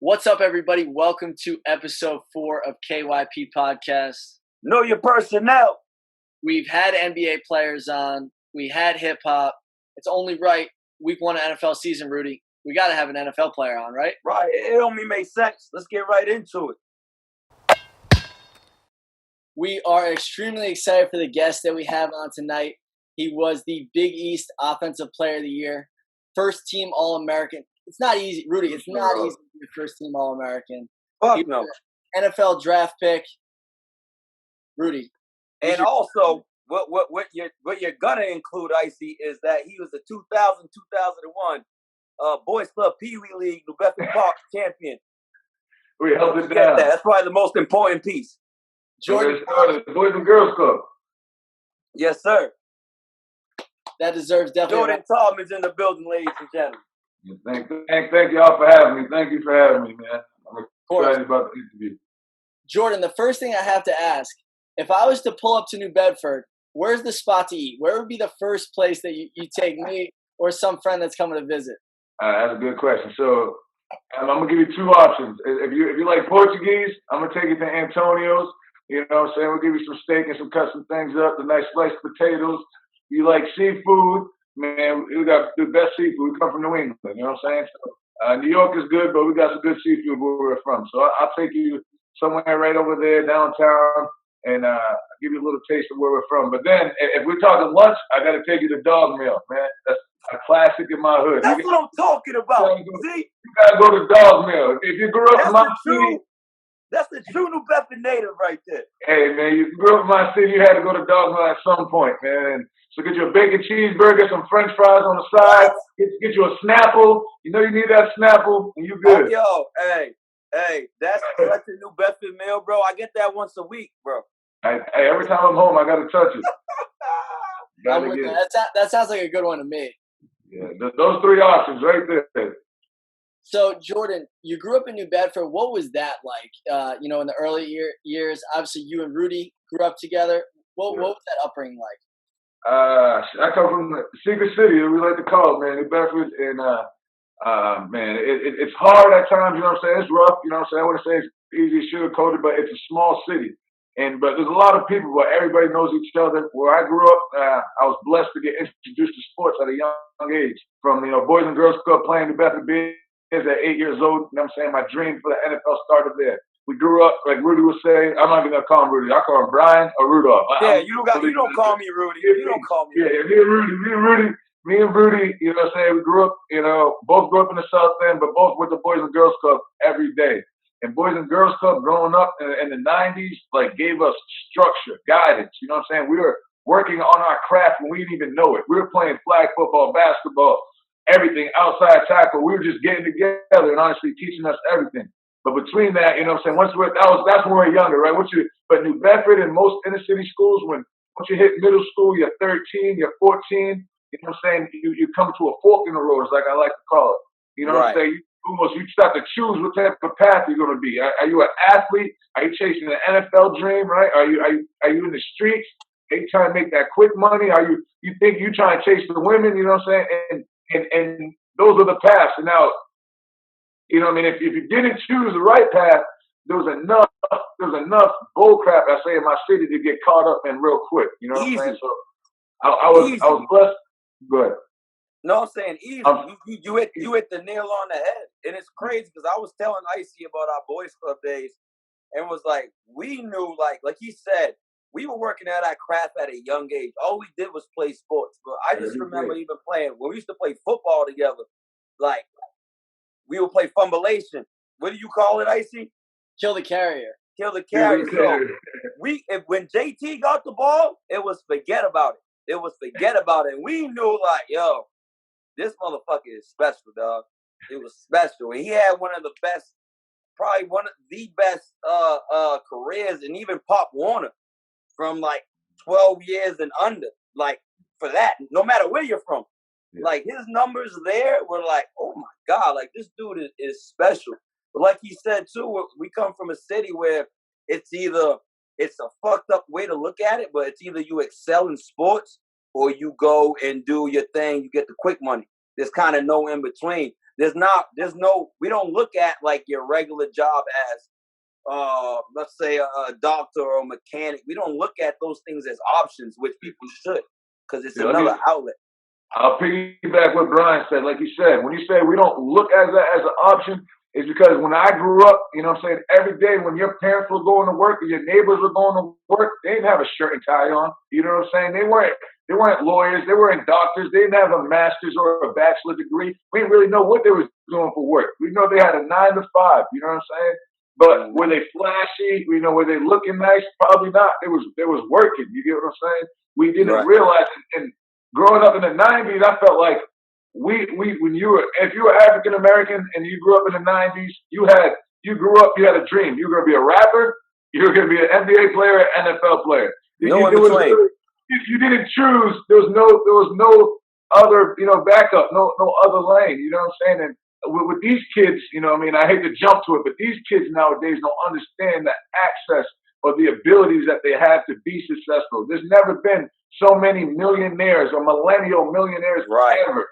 What's up, everybody? Welcome to episode 4 of KYP Podcast. Know your personnel. We've had NBA players on. We had hip hop. It's only right. Week 1 of NFL season, Rudy. We got to have an NFL player on, right? Right. It only makes sense. Let's get right into it. We are extremely excited for the guest that we have on tonight. He was the Big East Offensive Player of the Year, first team All-American. It's not easy, Rudy. It's not easy to be first team All-American. Fuck no. NFL draft pick, Rudy. And also, what you're gonna include, Icy, is that he was the 2000-2001 Boys Club Pee Wee League New Bedford Park champion. We held it down. That's probably the most important piece. Jordan, the Boys and Girls Club. Yes, sir. That deserves definitely. Jordan Todman's in the building, ladies and gentlemen. Thank y'all for having me. Thank you for having me, man. I'm excited about the interview. Jordan, the first thing I have to ask, if I was to pull up to New Bedford, where's the spot to eat? Where would be the first place that you take me or some friend that's coming to visit? That's a good question. So I'm gonna give you two options. If you like Portuguese, I'm gonna take you to Antonio's. You know what I'm saying? We'll give you some steak and some custom things up, the nice sliced potatoes. If you like seafood, man, we got the best seafood. We come from New England, you know what I'm saying? So, New York is good, but we got some good seafood where we're from. So I'll take you somewhere right over there downtown and give you a little taste of where we're from. But then if we're talking lunch, I got to take you to Dog Mill, man. That's a classic in my hood. That's what I'm talking about. See? You got to go to Dog Mill. If you grew up in my city, that's the true New Bedford native right there. Hey, man, you grew up in my city, you had to go to Dog Mill at some point, man. So get you a bacon cheeseburger, some french fries on the side, get you a Snapple. You know you need that Snapple, and you good. Oh, yo, hey, that's the New Bedford meal, bro. I get that once a week, bro. Hey, every time I'm home, I got to touch it. That sounds like a good one to me. Yeah, those three options right there. So, Jordan, you grew up in New Bedford. What was that like, in the early years? Obviously, you and Rudy grew up together. What was that upbringing like? I come from the Secret City, we like to call it, man, New Bedford. And, man, it's hard at times, you know what I'm saying? It's rough, you know what I'm saying? I wouldn't say it's easy, sugar-coated, but it's a small city. But there's a lot of people where everybody knows each other. Where I grew up, I was blessed to get introduced to sports at a young age. From, Boys and Girls Club playing New Bedford Bears at 8 years old. You know what I'm saying? My dream for the NFL started there. We grew up, like Rudy was saying, I'm not going to call him Rudy. I call him Brian or Rudolph. Yeah, you don't call me Rudy. You don't call me Rudy. Yeah, me and Rudy, you know what I'm saying? We grew up, both grew up in the South End, but both with the Boys and Girls Club every day. And Boys and Girls Club growing up in the 90s, gave us structure, guidance. You know what I'm saying? We were working on our craft when we didn't even know it. We were playing flag football, basketball, everything, outside tackle. We were just getting together and honestly teaching us everything. But between that, you know what I'm saying, that's when we were younger, right? But New Bedford and most inner city schools, once you hit middle school, you're 13, you're 14, you know what I'm saying, you come to a fork in the road, like I like to call it. You know what I'm saying? You start to choose what type of path you're going to be. Are you an athlete? Are you chasing an NFL dream, right? Are you in the streets? Are you trying to make that quick money? You think you trying to chase the women, you know what I'm saying? And those are the paths. And now, you know what I mean? If you didn't choose the right path, there was enough bull crap, I say, in my city to get caught up in real quick. You know what I'm saying? So I was blessed. Go ahead. No, I'm saying easy. You hit the nail on the head. And it's crazy because I was telling Icy about our Boys Club days and was like, we knew, like he said, we were working at our craft at a young age. All we did was play sports. But I just remember even playing, when we used to play football together, we would play fumbleation. What do you call it, Icy? Kill the carrier. So when JT got the ball, it was forget about it. And we knew, yo, this motherfucker is special, dog. It was special. And he had one of the best, probably one of the best careers, and even Pop Warner from 12 years and under. For that, no matter where you're from. Yeah. His numbers there were oh my God, this dude is special. But like he said too, we come from a city where it's a fucked up way to look at it, but it's either you excel in sports or you go and do your thing, you get the quick money. There's kind of no in between. there's no, we don't look at like your regular job as, let's say a doctor or a mechanic. We don't look at those things as options, which people should, because it's another outlet. I'll piggyback what Brian said. Like you said, when you say we don't look at that as an option, it's because when I grew up, you know what I'm saying, every day when your parents were going to work or your neighbors were going to work, they didn't have a shirt and tie on. You know what I'm saying? They weren't lawyers, they weren't doctors, they didn't have a master's or a bachelor degree. We didn't really know what they was doing for work. We know they had a 9 to 5, you know what I'm saying? But were they flashy? You know, were they looking nice? Probably not. It was working. You get what I'm saying? We didn't realize it. And growing up in the 90s, I felt like if you were African American and you grew up in the 90s, you had a dream. You were going to be a rapper, you were going to be an NBA player, an NFL player. No in between. You didn't choose. There was no other, backup, no other lane. You know what I'm saying? And with these kids, you know, I mean, I hate to jump to it, but these kids nowadays don't understand the access or the abilities that they have to be successful. There's never been so many millionaires or millennial millionaires ever.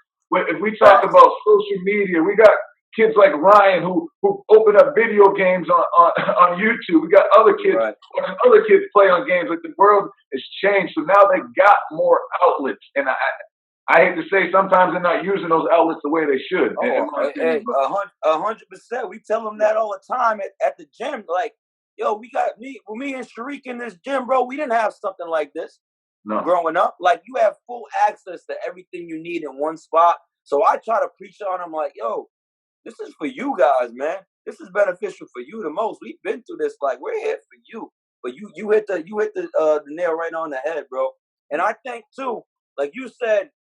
If we talk about social media, we got kids like Ryan who open up video games on YouTube. We got other kids watching other kids play on games. Like, the world has changed, so now they got more outlets. And I hate to say, sometimes they're not using those outlets the way they should. 100%. We tell them that all the time at the gym. Like, yo, we got me and Sharik in this gym, bro. We didn't have something like this growing up. Like, you have full access to everything you need in one spot. So I try to preach on them like, yo, this is for you guys, man. This is beneficial for you the most. We've been through this. Like, we're here for you. But you hit the nail right on the head, bro. And I think too, like you said,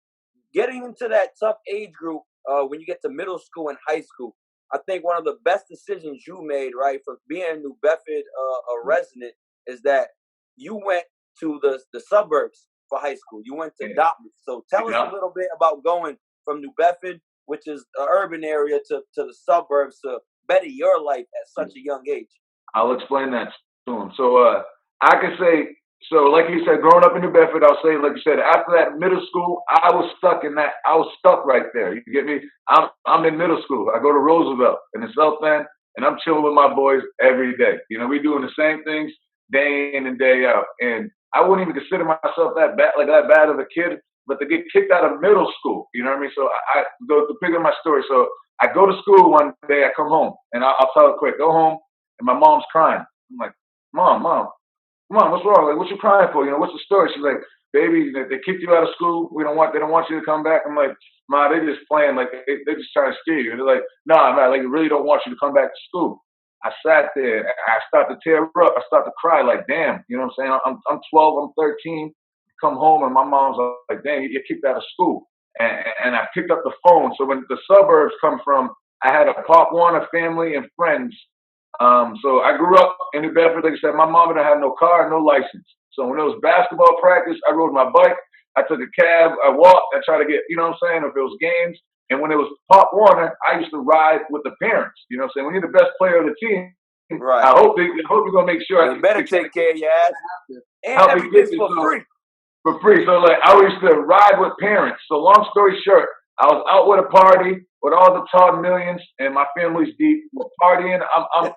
getting into that tough age group when you get to middle school and high school, I think one of the best decisions you made, right, for being a New Bedford a resident, is that you went to the suburbs for high school. You went to Todman. So tell us a little bit about going from New Bedford, which is an urban area, to the suburbs to better your life at such a young age. I'll explain that to him. So I can say, so like you said, growing up in New Bedford, I'll say, like you said, after that middle school, I was stuck right there. You get me? I'm in middle school. I go to Roosevelt in the South End, and I'm chilling with my boys every day. You know, we doing the same things day in and day out. And I wouldn't even consider myself that bad of a kid, but to get kicked out of middle school, you know what I mean? So I go to pick up my story. So I go to school one day, I come home, and I'll tell it quick. Go home, and my mom's crying. I'm like, Mom, what's wrong? Like, what you crying for? You know, what's the story? She's like, baby, they kicked you out of school. They don't want you to come back. I'm like, Ma, they just playing. Like, they're just trying to scare you. And they're like, nah, man, like, they really don't want you to come back to school. I sat there. I start to tear up. I start to cry. Like, damn, you know what I'm saying? I'm 12. I'm 13. Come home, and my mom's like, damn, you're kicked out of school. And I picked up the phone. So when the suburbs come from, I had a Pop Warner family and friends. So I grew up in New Bedford. Like I said, my mom didn't have no car, no license. So when it was basketball practice, I rode my bike. I took a cab. I walked. I tried to get, you know what I'm saying, if it was games. And when it was Pop Warner, I used to ride with the parents. You know what I'm saying? When you're the best player of the team, I hope you're going to make sure. You better take care of your ass. And everything's for free. For free. So, like, I used to ride with parents. So long story short, I was out with a party with all the Todd millions, and my family's deep. We're partying. I'm out.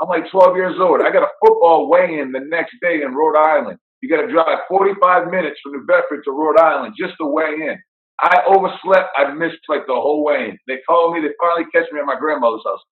I'm like 12 years old. I got a football weigh-in the next day in Rhode Island. You got to drive 45 minutes from New Bedford to Rhode Island just to weigh in. I overslept. I missed like the whole weigh-in. They called me. They finally catch me at my grandmother's house.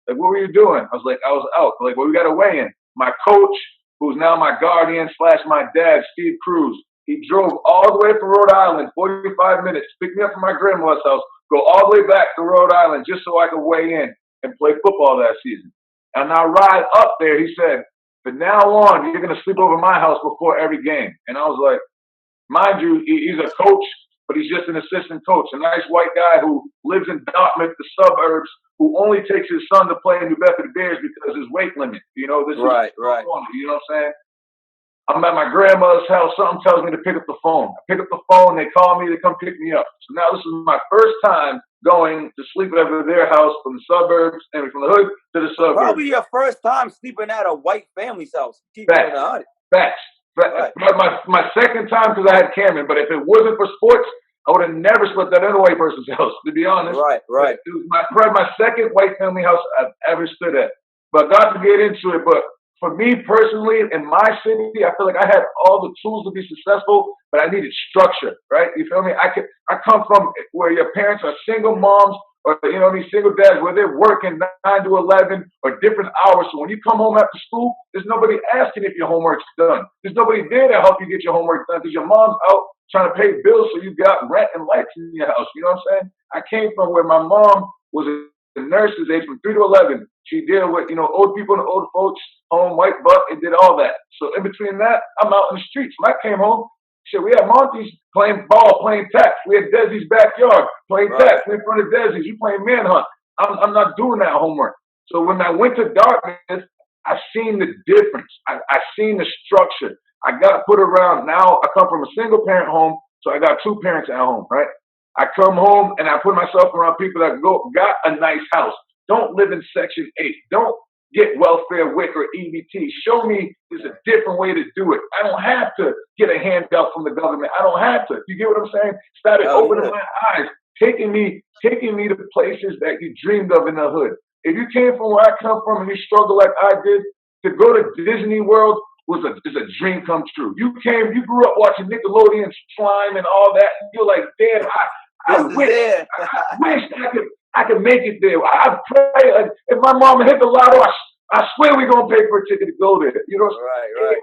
Like, what were you doing? I was like, I was out. Like, well, we got to weigh in. My coach, who's now my guardian / my dad, Steve Cruz, he drove all the way from Rhode Island, 45 minutes, picked me up from my grandmother's house, go all the way back to Rhode Island just so I could weigh in and play football that season. And I ride up there, he said, from now on, you're going to sleep over my house before every game. And I was like, mind you, he's a coach, but he's just an assistant coach, a nice white guy who lives in Dartmouth, the suburbs, who only takes his son to play in New Bedford Bears because his weight limit. You know, this is right. You know what I'm saying? I'm at my grandmother's house. Something tells me to pick up the phone. I pick up the phone. They call me. They come pick me up. So now this is my first time going to sleep over their house from the suburbs and from the hood to the suburbs. Probably your first time sleeping at a white family's house. Facts. My second time because I had Cameron. But if it wasn't for sports, I would have never slept at any white person's house, to be honest. Right. It was probably my second white family house I've ever stood at. But not to get into it, but for me personally, in my city, I feel like I had all the tools to be successful, but I needed structure, right? You feel me? I come from where your parents are single moms or, you know, these single dads where they're working 9 to 11 or different hours. So when you come home after school, there's nobody asking if your homework's done. There's nobody there to help you get your homework done because your mom's out trying to pay bills so you got rent and lights in your house. You know what I'm saying? I came from where my mom was a nurse's age from 3 to 11. She dealt with, you know, old people and old folks, home, white buck, and did all that. So in between that, I'm out in the streets. When I came home, shit, we had Monty's playing ball, playing tax. We had Desi's backyard playing tax. We in front of Desi's. You playing manhunt. I'm not doing that homework. So when I went to darkness, I seen the difference. I seen the structure. I got put around. Now I come from a single parent home, so I got two parents at home, right? I come home and I put myself around people that got a nice house. Don't live in Section 8. Don't get welfare WIC or EBT. Show me there's a different way to do it. I don't have to get a handout from the government. I don't have to. You get what I'm saying? Started opening my eyes, taking me to places that you dreamed of in the hood. If you came from where I come from and you struggle like I did, to go to Disney World is a dream come true. You grew up watching Nickelodeon Slime and all that. And you're like, damn, I wish I could make it there. I pray, like, if my mama hit the lotto, I swear we're gonna pay for a ticket to go there. You know, right.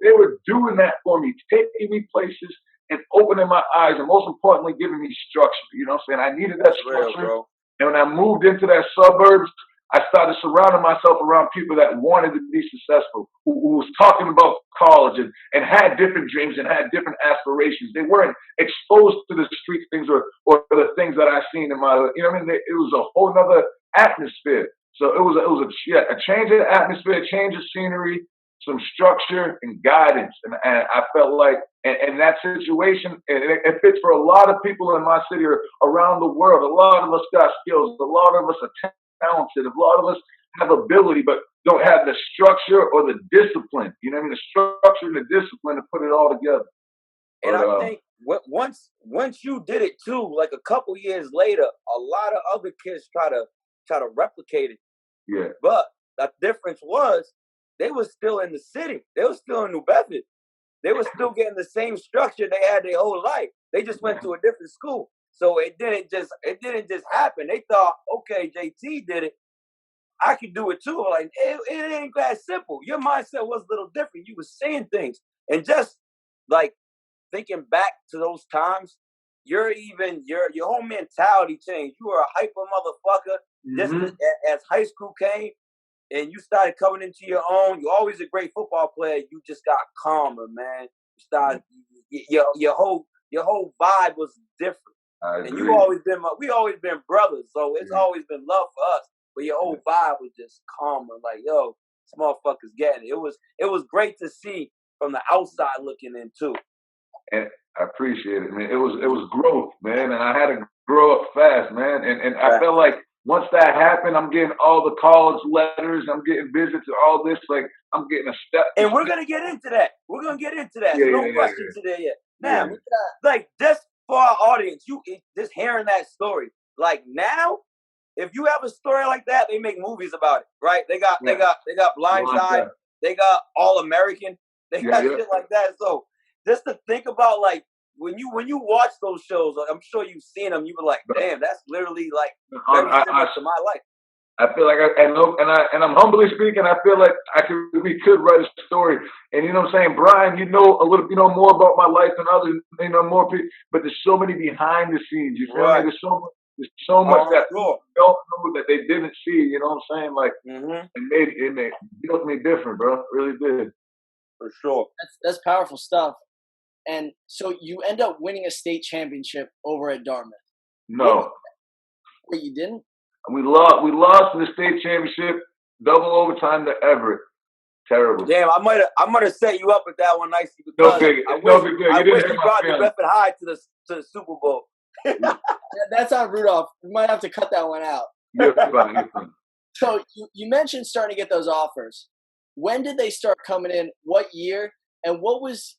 They were doing that for me, taking me places and opening my eyes, and most importantly, giving me structure. You know what I'm saying? I needed that structure. Real, and when I moved into that suburbs, I started surrounding myself around people that wanted to be successful, who was talking about college and had different dreams and had different aspirations. They weren't exposed to the street things or the things that I seen in my, you know what I mean? It was a whole nother atmosphere. So it was a change of atmosphere, a change of scenery, some structure and guidance. And I felt like, in that situation, it fits for a lot of people in my city or around the world. A lot of us got skills. A lot of us are talented. A lot of us have ability, but don't have the structure or the discipline. You know what I mean? The structure and the discipline to put it all together. And I think once you did it too, like a couple years later, a lot of other kids try to replicate it. Yeah. But the difference was they were still in the city. They were still in New Bedford. They were still getting the same structure they had their whole life. They just went to a different school. So it didn't just happen. They thought, okay, JT did it, I could do it too. Like it ain't that simple. Your mindset was a little different. You were seeing things, and just like thinking back to those times, your whole mentality changed. You were a hyper motherfucker. Mm-hmm. Just as high school came, and you started coming into your own. You're always a great football player. You just got calmer, man. You started your whole vibe was different. And we always been brothers, so it's always been love for us. But your whole vibe was just calmer, like, yo, this motherfucker's getting it. It was great to see from the outside looking in too. And I appreciate it, man. It was growth, man, and I had to grow up fast, man. And I felt like once that happened, I'm getting all the college letters, I'm getting visits and all this, like I'm getting a step. And we're gonna get into that. So don't rush into there yet. Now, like just for our audience, you just hearing that story, like now, if you have a story like that, they make movies about it, right? They got Blindside, they got All American, they got shit like that. So just to think about, like when you watch those shows, I'm sure you've seen them. You were like, damn, that's literally like very similar to my life. I feel like I'm humbly speaking. I feel like we could write a story, and you know what I'm saying, Brian. You know a little, more about my life than others. More people, but there's so many behind the scenes. You feel me? There's so much that people don't know that they didn't see. You know what I'm saying? Like it built me different, bro. It really did. For sure. That's powerful stuff. And so you end up winning a state championship over at Dartmouth. No. Wait, you didn't? We lost the state championship, double overtime to Everett. Terrible. Damn, I might have set you up with that one nicely because no big deal. I wish you brought New Bedford High to the Super Bowl. That's on Rudolph. We might have to cut that one out. You're fine. So you mentioned starting to get those offers. When did they start coming in? What year? And what was,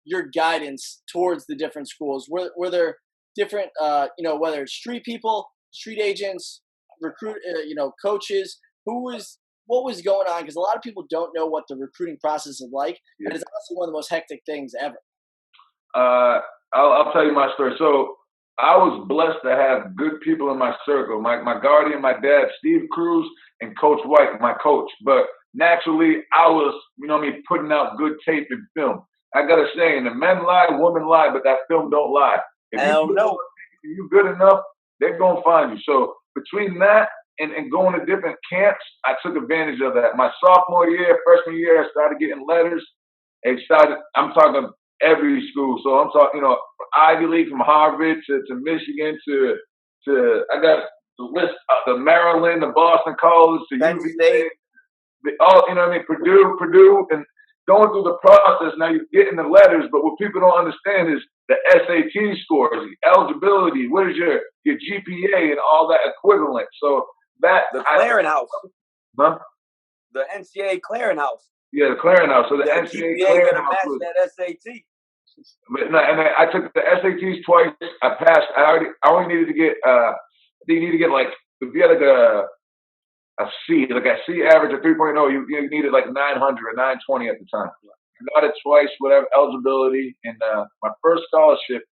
your guidance towards the different schools? Were there different, whether it's street people, street agents, coaches. What was going on? Because a lot of people don't know what the recruiting process is like, and it's honestly one of the most hectic things ever. I'll tell you my story. So I was blessed to have good people in my circle. My guardian, my dad, Steve Cruz, and Coach White, my coach. But naturally, I was, putting out good tape and film. I got a saying, the men lie, women lie, but that film don't lie. If you good enough, they're going to find you. So between that and going to different camps, I took advantage of that. My sophomore year, freshman year, I started getting letters. I'm talking every school. So I'm talking, Ivy League from Harvard to Michigan to I got the list of the Maryland, the Boston College, to UVA, Purdue, and going through the process. Now you're getting the letters, but what people don't understand is the SAT scores, the eligibility, what is your GPA and all that equivalent. So the clearinghouse. Huh? The NCAA clearinghouse. Yeah, the clearinghouse. So the NCAA clearinghouse match that SAT. But no, and I took the SATs twice. I passed. I only needed to get. I think you need to get like if you had like a C, like a C average of 3.0, you needed like 900 or 920 at the time. I got it twice, whatever eligibility, and my first scholarship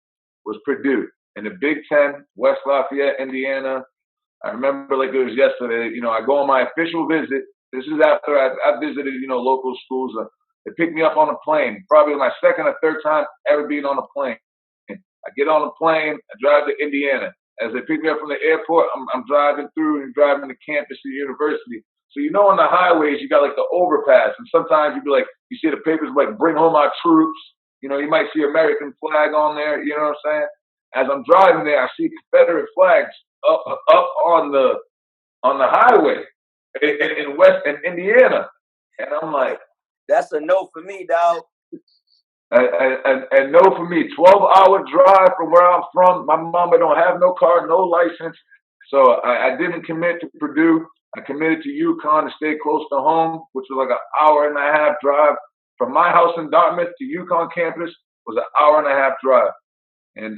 was Purdue in the Big Ten, West Lafayette, Indiana. I remember like it was yesterday. I go on my official visit. This is after I visited, local schools. They picked me up on a plane, probably my second or third time ever being on a plane. I get on a plane, I drive to Indiana. As they pick me up from the airport, I'm driving through and driving to campus of the university. So on the highways, you got like the overpass. And sometimes you see the papers like, bring home our troops. You might see American flag on there, you know what I'm saying? As I'm driving there, I see Confederate flags up on the highway in Indiana. And I'm like, that's a no for me, dog. And no for me. 12-hour drive from where I'm from. My mama don't have no car, no license. So I didn't commit to Purdue. I committed to UConn to stay close to home, which was like an hour and a half drive. From my house in Dartmouth to UConn campus was an hour and a half drive. And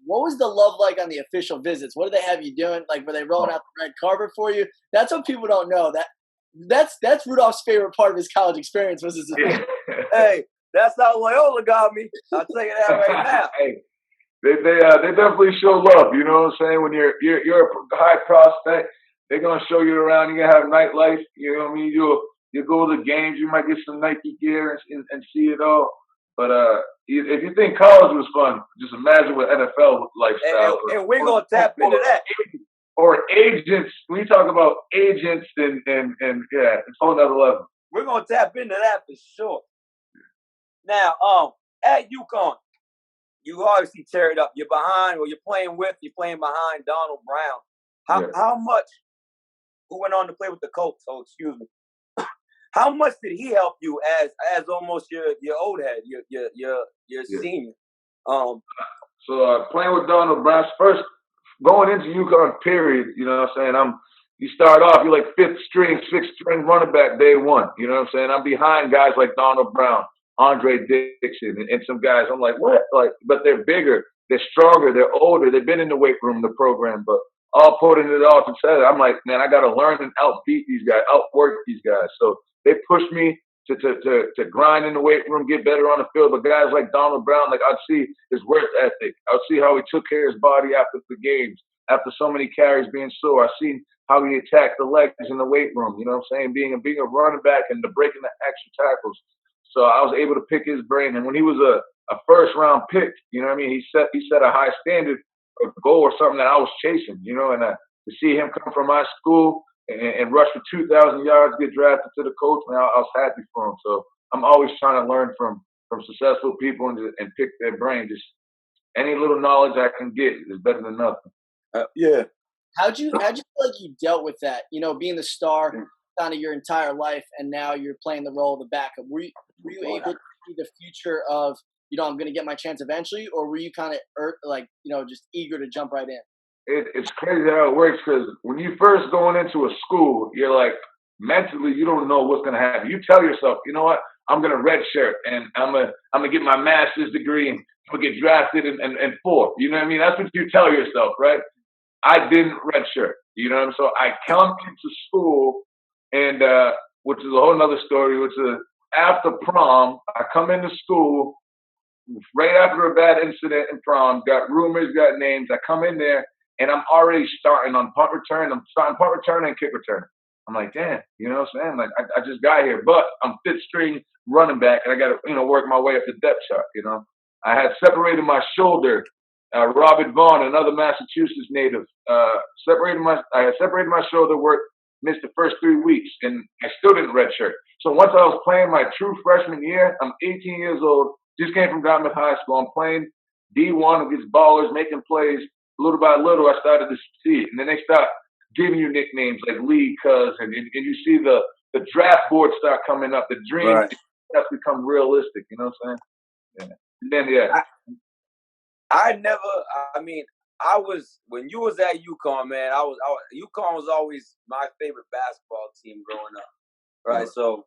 what was the love like on the official visits? What did they have you doing? Like, were they rolling out the red carpet for you? That's what people don't know. That's Rudolph's favorite part of his college experience was his. Hey, that's how Loyola got me. I'll tell you that right now. Hey, they definitely show love. You know what I'm saying? When you're a high prospect, they're gonna show you around. You're gonna have nightlife. You know what I mean? You go to the games. You might get some Nike gear and see it all. But if you think college was fun, just imagine what NFL lifestyle. And we're gonna tap into that. Or agents. When you talk about agents and yeah, it's a whole nother level. We're gonna tap into that for sure. Now, at UConn, you obviously tear it up. You're behind, or you're playing behind Donald Brown. How much? Who went on to play with the Colts? Oh, excuse me. How much did he help you as almost your old head, your senior? So playing with Donald Brown first, going into UConn period, you know what I'm saying? You start off, you're like sixth string running back day one. You know what I'm saying? I'm behind guys like Donald Brown, Andre Dixon, and some guys. I'm like, what? But they're bigger, they're stronger, they're older, they've been in the weight room, the program, but all putting it all together. I'm like, man, I got to learn and outbeat these guys, outwork these guys. So they pushed me to grind in the weight room, get better on the field. But guys like Donald Brown, like I'd see his work ethic. I'd see how he took care of his body after the games, after so many carries being sore. I seen how he attacked the legs in the weight room. You know what I'm saying? Being a running back and the breaking the extra tackles. So I was able to pick his brain. And when he was a first round pick, you know what I mean? He set a high standard, a goal or something that I was chasing, you know, and to see him come from my school and rush for 2,000 yards, get drafted to the coach, man, I was happy for him. So I'm always trying to learn from successful people and pick their brain. Just any little knowledge I can get is better than nothing. Yeah. How'd you feel like you dealt with that? You know, being the star kind of your entire life, and now you're playing the role of the backup. Were you able to see the future of, I'm going to get my chance eventually, or were you kind of just eager to jump right in? It's crazy how it works, because when you first going into a school, you're like, mentally, you don't know what's going to happen. You tell yourself, you know what, I'm gonna redshirt and I'm gonna get my master's degree and I'm gonna get drafted in fourth. You know what I mean? That's what you tell yourself, right? I didn't redshirt. You know what I mean? So I come into school and which is a whole nother story, which is after prom, I come into school right after a bad incident in prom, got rumors, got names. I come in there and I'm already starting on punt return. I'm starting punt return and kick return. I'm like, damn, you know what I'm saying? Like, I just got here, but I'm fifth string running back and I got to, work my way up the depth chart. I had separated my shoulder. Robert Vaughn, another Massachusetts native, I had separated my shoulder, missed the first 3 weeks, and I still didn't redshirt. So once I was playing my true freshman year, I'm 18 years old, just came from Dartmouth High School. I'm playing D1 against ballers, making plays. Little by little, I started to see it. And then they start giving you nicknames like League Cuz, and you see the draft board start coming up. The dream has become realistic, you know what I'm saying? Yeah. And then, when you was at UConn, man, UConn was always my favorite basketball team growing up, right? Right. So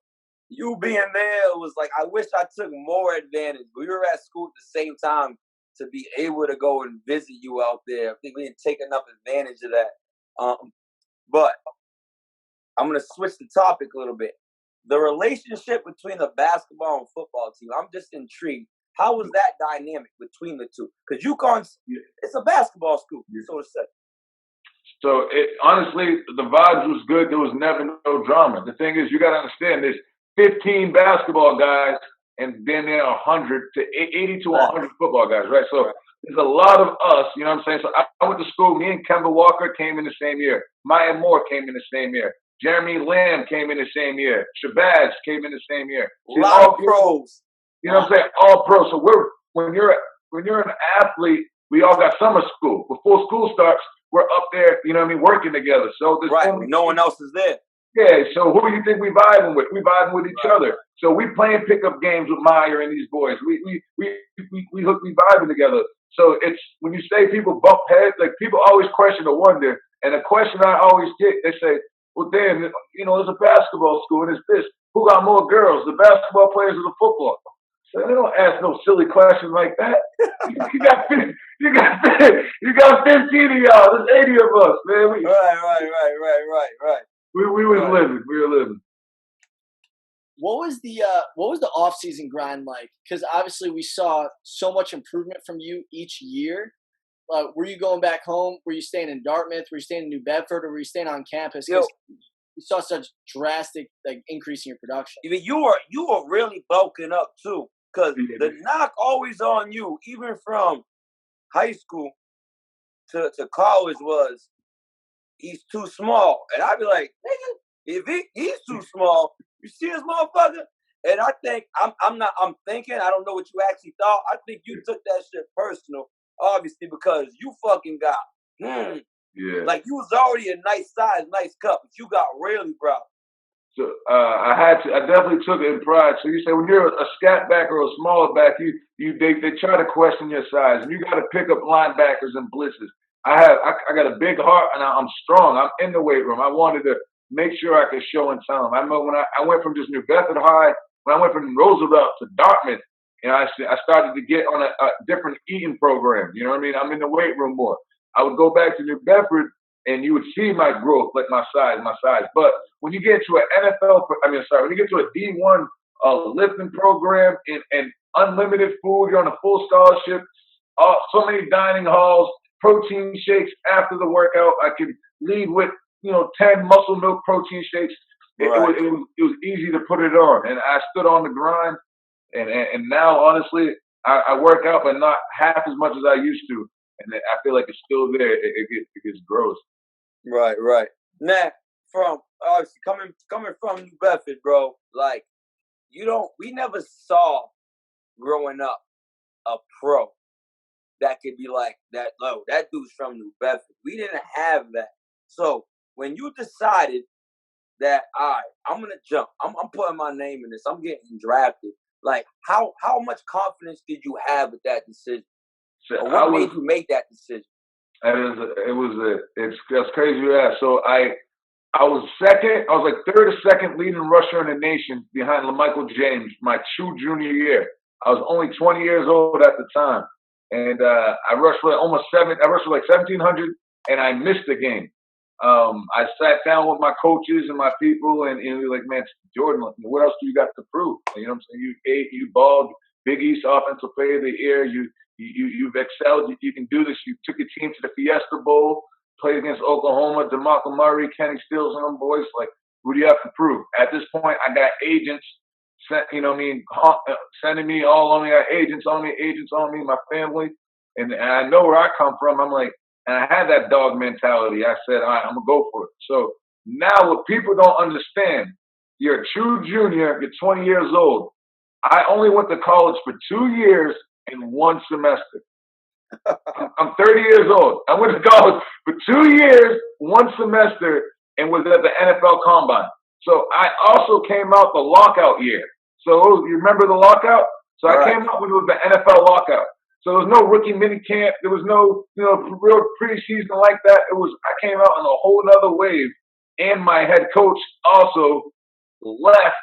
you being there, it was like, I wish I took more advantage. We were at school at the same time to be able to go and visit you out there. I think we didn't take enough advantage of that. But I'm going to switch the topic a little bit. The relationship between the basketball and football team, I'm just intrigued. How was that dynamic between the two? Because UConn, it's a basketball school, so to say. So honestly, the vibes was good. There was never no drama. The thing is, you got to understand, there's 15 basketball guys and then there are 100 to 80 to 100 football guys, right? So there's a lot of us, you know what I'm saying? So I went to school. Me and Kemba Walker came in the same year. Maya Moore came in the same year. Jeremy Lamb came in the same year. Shabazz came in the same year. A lot of pros. You know what I'm saying? All pros. So when you're an athlete, we all got summer school. Before school starts, we're up there, you know what I mean, working together. So no one else is there. Yeah, so who do you think we vibing with? We vibing with each other. So we playing pickup games with Meyer and these boys. We vibing together. So it's when you say people bump heads, like people always question or wonder. And a question I always get, they say, well, damn, it's a basketball school and it's this. Who got more girls, the basketball players or the football? So they don't ask no silly questions like that. you got 15 of y'all. There's 80 of us, man. Right. We was living. We were living. What was the off season grind like? Because obviously we saw so much improvement from you each year. Were you going back home? Were you staying in Dartmouth? Were you staying in New Bedford? Or were you staying on campus? Because we saw such drastic increase in your production. You were really bulking up too. Because the knock always on you, even from high school to college, was he's too small. And I'd be like, nigga, if he's too small, you see this motherfucker? And I think I'm thinking, I don't know what you actually thought. I think you took that shit personal, obviously, because you fucking got like you was already a nice size, nice cup, but you got really proud. So I definitely took it in pride. So you say when you're a scat back or a smaller back, they try to question your size, and you got to pick up linebackers and blitzes. I got a big heart and I'm strong. I'm in the weight room. I wanted to make sure I could show and tell them. I remember when I went from just New Bedford High, when I went from Roosevelt to Dartmouth, I started to get on a different eating program. You know what I mean? I'm in the weight room more. I would go back to New Bedford and you would see my growth, like my size. But when you get to when you get to a D1 lifting program and unlimited food, you're on a full scholarship, so many dining halls, protein shakes after the workout. I could lead with 10 muscle milk protein shakes. It was easy to put it on, and I stood on the grind. And now, honestly, I work out, but not half as much as I used to. And I feel like it's still there. It gets gross. Right. Now, from obviously coming from New Bedford, bro, like we never saw growing up a pro that could be like that. No, that dude's from New Bedford. We didn't have that. So when you decided that, all right, I'm gonna jump, I'm putting my name in this, I'm getting drafted. Like, how much confidence did you have with that decision? Or what made you make that decision? It's crazy you ask. So I was second. I was like third or second leading rusher in the nation behind LaMichael James my true junior year. I was only 20 years old at the time, and I rushed for almost seven. I rushed for like 1,700, and I missed the game. I sat down with my coaches and my people, and we were like, man, Jordan, what else do you got to prove? You know what I'm saying? You ate, you balled, Big East Offensive Player of the Year. You've excelled. You can do this. You took your team to the Fiesta Bowl, played against Oklahoma, DeMarco Murray, Kenny Stills, and them boys. Like, what do you have to prove? At this point, I got agents, sending me all on me. I got agents on me, my family, and I know where I come from. I'm like, and I had that dog mentality. I said, all right, I'm gonna go for it. So now, what people don't understand, you're a true junior. You're 20 years old. I only went to college for 2 years and 1 semester. I'm 30 years old. I went to college for 2 years, 1 semester, and was at the NFL Combine. So I also came out the lockout year. So you remember the lockout? So I came out when it was the NFL lockout. So there was no rookie mini camp. There was no, real preseason like that. I came out in a whole nother wave. And my head coach also left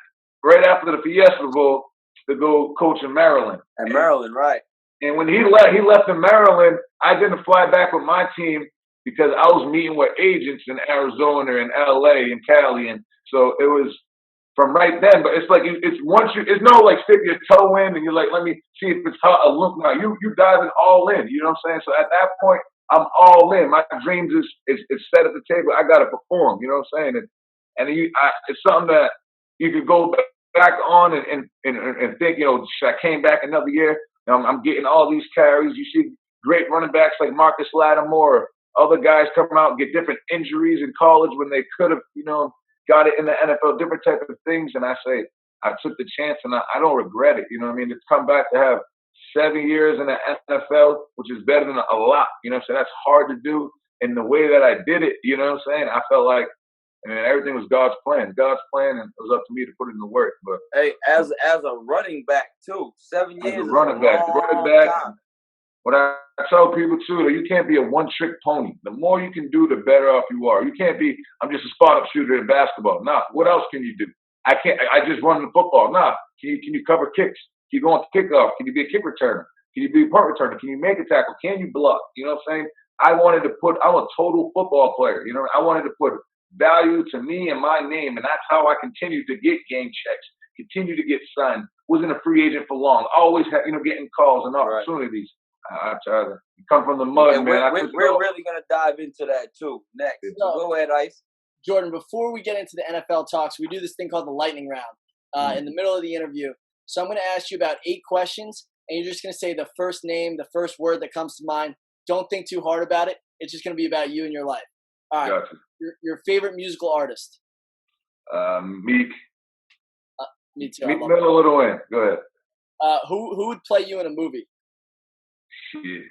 right after the Fiesta Bowl to go coach in Maryland. In Maryland, right. And when he left in Maryland, I didn't fly back with my team because I was meeting with agents in Arizona and LA and Cali. And so it was from right then, but it's like, it's no like stick your toe in and you're like, let me see if it's hot or look now. You diving all in, you know what I'm saying? So at that point, I'm all in. My dreams is set at the table. I got to perform, you know what I'm saying? It's something that you could go back on and think, I came back another year. I'm getting all these carries. You see great running backs like Marcus Lattimore, other guys come out and get different injuries in college when they could have, got it in the NFL, different type of things. And I say, I took the chance and I don't regret it. You know what I mean? To come back to have 7 years in the NFL, which is better than a lot. You know what I'm saying? That's hard to do. And the way that I did it, you know what I'm saying? I felt like, everything was God's plan, and it was up to me to put it in the work. But hey, as a running back too, 7 years as a is running back, time. What I tell people too, that you can't be a one-trick pony. The more you can do, the better off you are. You can't be, I'm just a spot-up shooter in basketball. Nah, what else can you do? I just run the football. Nah, can you cover kicks? Can you go on kickoff? Can you be a kick returner? Can you be a punt returner? Can you make a tackle? Can you block? You know what I'm saying? I'm a total football player. I wanted to put value to me and my name, and that's how I continued to get game checks, continue to get signed. Wasn't a free agent for long. Always had, getting calls and opportunities. I try to come from the mud, and man. We're really gonna dive into that too next. So go ahead, Ice. Jordan, before we get into the NFL talks, we do this thing called the lightning round in the middle of the interview. So I'm going to ask you about 8 questions, and you're just going to say the first name, the first word that comes to mind. Don't think too hard about it. It's just going to be about you and your life. All right. Gotcha. Your favorite musical artist? Meek. Me too. Meek Mill, Little Wayne. Go ahead. Who would play you in a movie? Shit.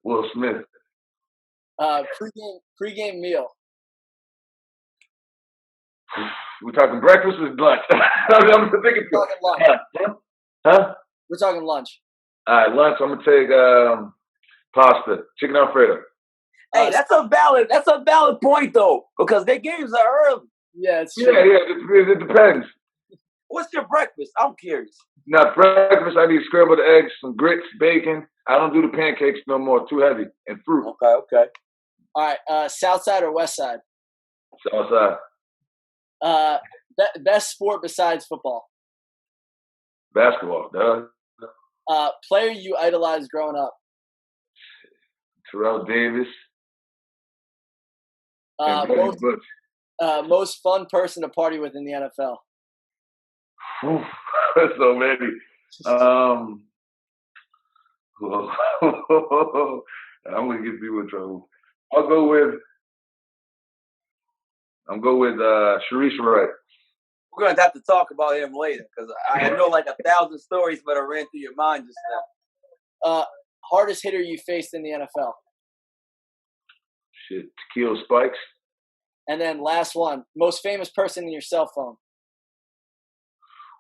Will Smith. Pre-game meal. We're talking breakfast or lunch? I'm thinking. We're talking lunch. Huh? We're talking lunch. All right, lunch. I'm gonna take pasta, chicken Alfredo. Hey, that's a valid point though, because their games are early. Yeah, it's true. Yeah. It depends. What's your breakfast? I'm curious. Now, breakfast, I need scrambled eggs, some grits, bacon. I don't do the pancakes no more, too heavy, and fruit. Okay. All right, South Side or West Side? South Side. Best sport besides football? Basketball, duh. Player you idolized growing up? Terrell Davis. Most fun person to party with in the NFL? So many. I'm gonna get people in trouble. I'm go with Sharice Wright. We're gonna have to talk about him later because I know like 1,000 stories that ran through your mind just now. Hardest hitter you faced in the NFL? Shit, Tequila Spikes. And then last one, most famous person in your cell phone?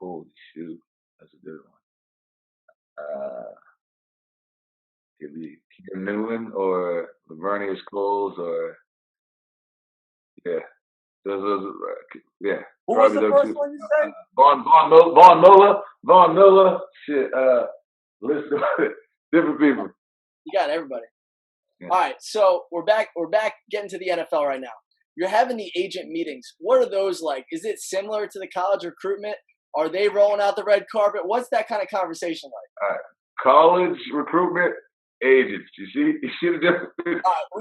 Holy shoot, that's a good one. Could be Kim Newman or Lavernius Coles or Yeah. Who was Probably the those first two. one you said? Von Miller. Shit. List of different people. You got everybody. Yeah. All right, so we're back getting to the NFL right now. You're having the agent meetings. What are those like? Is it similar to the college recruitment? Are they rolling out the red carpet? What's that kind of conversation like? All right. College recruitment, agents. You see the difference?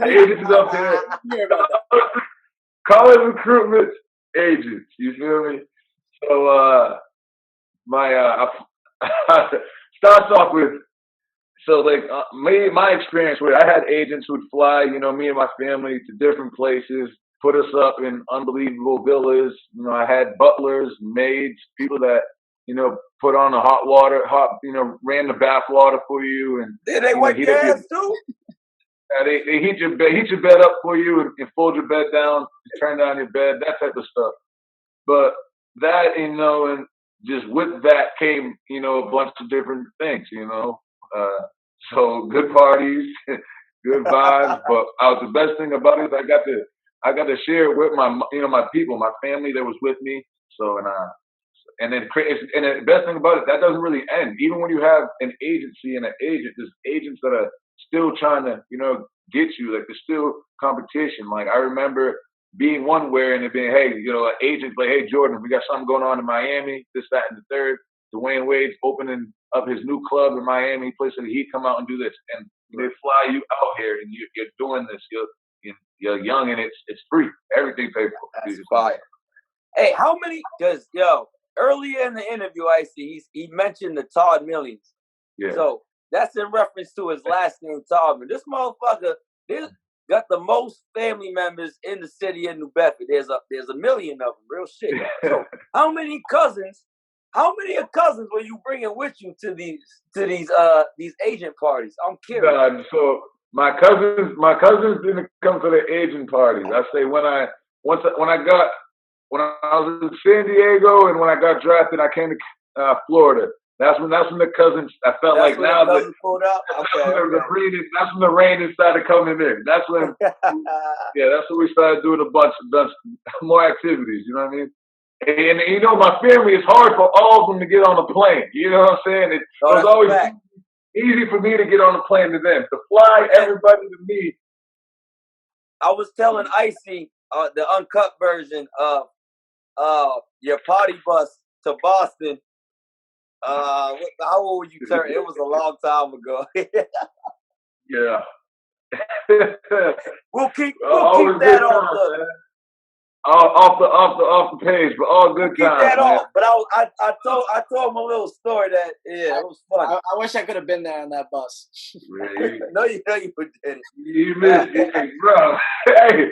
Agents up there. Hear about that. College recruitment, agents. You feel me? So my starts off with. So like my experience with I had agents who'd fly, me and my family to different places, put us up in unbelievable villas. I had butlers, maids, people that, put on the ran the bath water for you and Did they wipe your ass too? They heat your bed up for you and fold your bed down, turn down your bed, that type of stuff. But that, and just with that came, a bunch of different things, so good parties, good vibes. But the best thing about it is I got to share it with my people, my family that was with me. So and the best thing about it, that doesn't really end. Even when you have an agency and an agent, there's agents that are still trying to get you. Like there's still competition. Like I remember being one where and it being, hey, an agent's like, hey Jordan, we got something going on in Miami, this, that, and the third. Dwayne Wade's opening up his new club in Miami, place that he'd come out and do this, and they fly you out here, and you're doing this. You're young, and it's free. Everything paid for. That's fire. Hey, how many? Because earlier in the interview, I see he mentioned the Todd Millions. Yeah. So that's in reference to his last name, Todman. This motherfucker got the most family members in the city of New Bedford. There's a million of them. Real shit. So how many cousins were you bringing with you to these agent parties? I'm curious. So my cousins didn't come to the agent parties. I say when I was in San Diego and when I got drafted, I came to Florida. That's when the cousins. I felt that's like now the cousins pulled up. Okay. That's when the rain started coming in. That's when that's when we started doing a bunch more activities. You know what I mean? And my family, it's hard for all of them to get on a plane. You know what I'm saying? It was always easy for me to get on a plane to them. To fly everybody to me. I was telling Icy the uncut version of your party bus to Boston. How old were you turn? It was a long time ago. Yeah. We'll keep that off the page, but all good keep times. That man. off. But I told him a little story that it was fun. I wish I could have been there on that bus. Really? No, you didn't. You missed it, bro. Hey,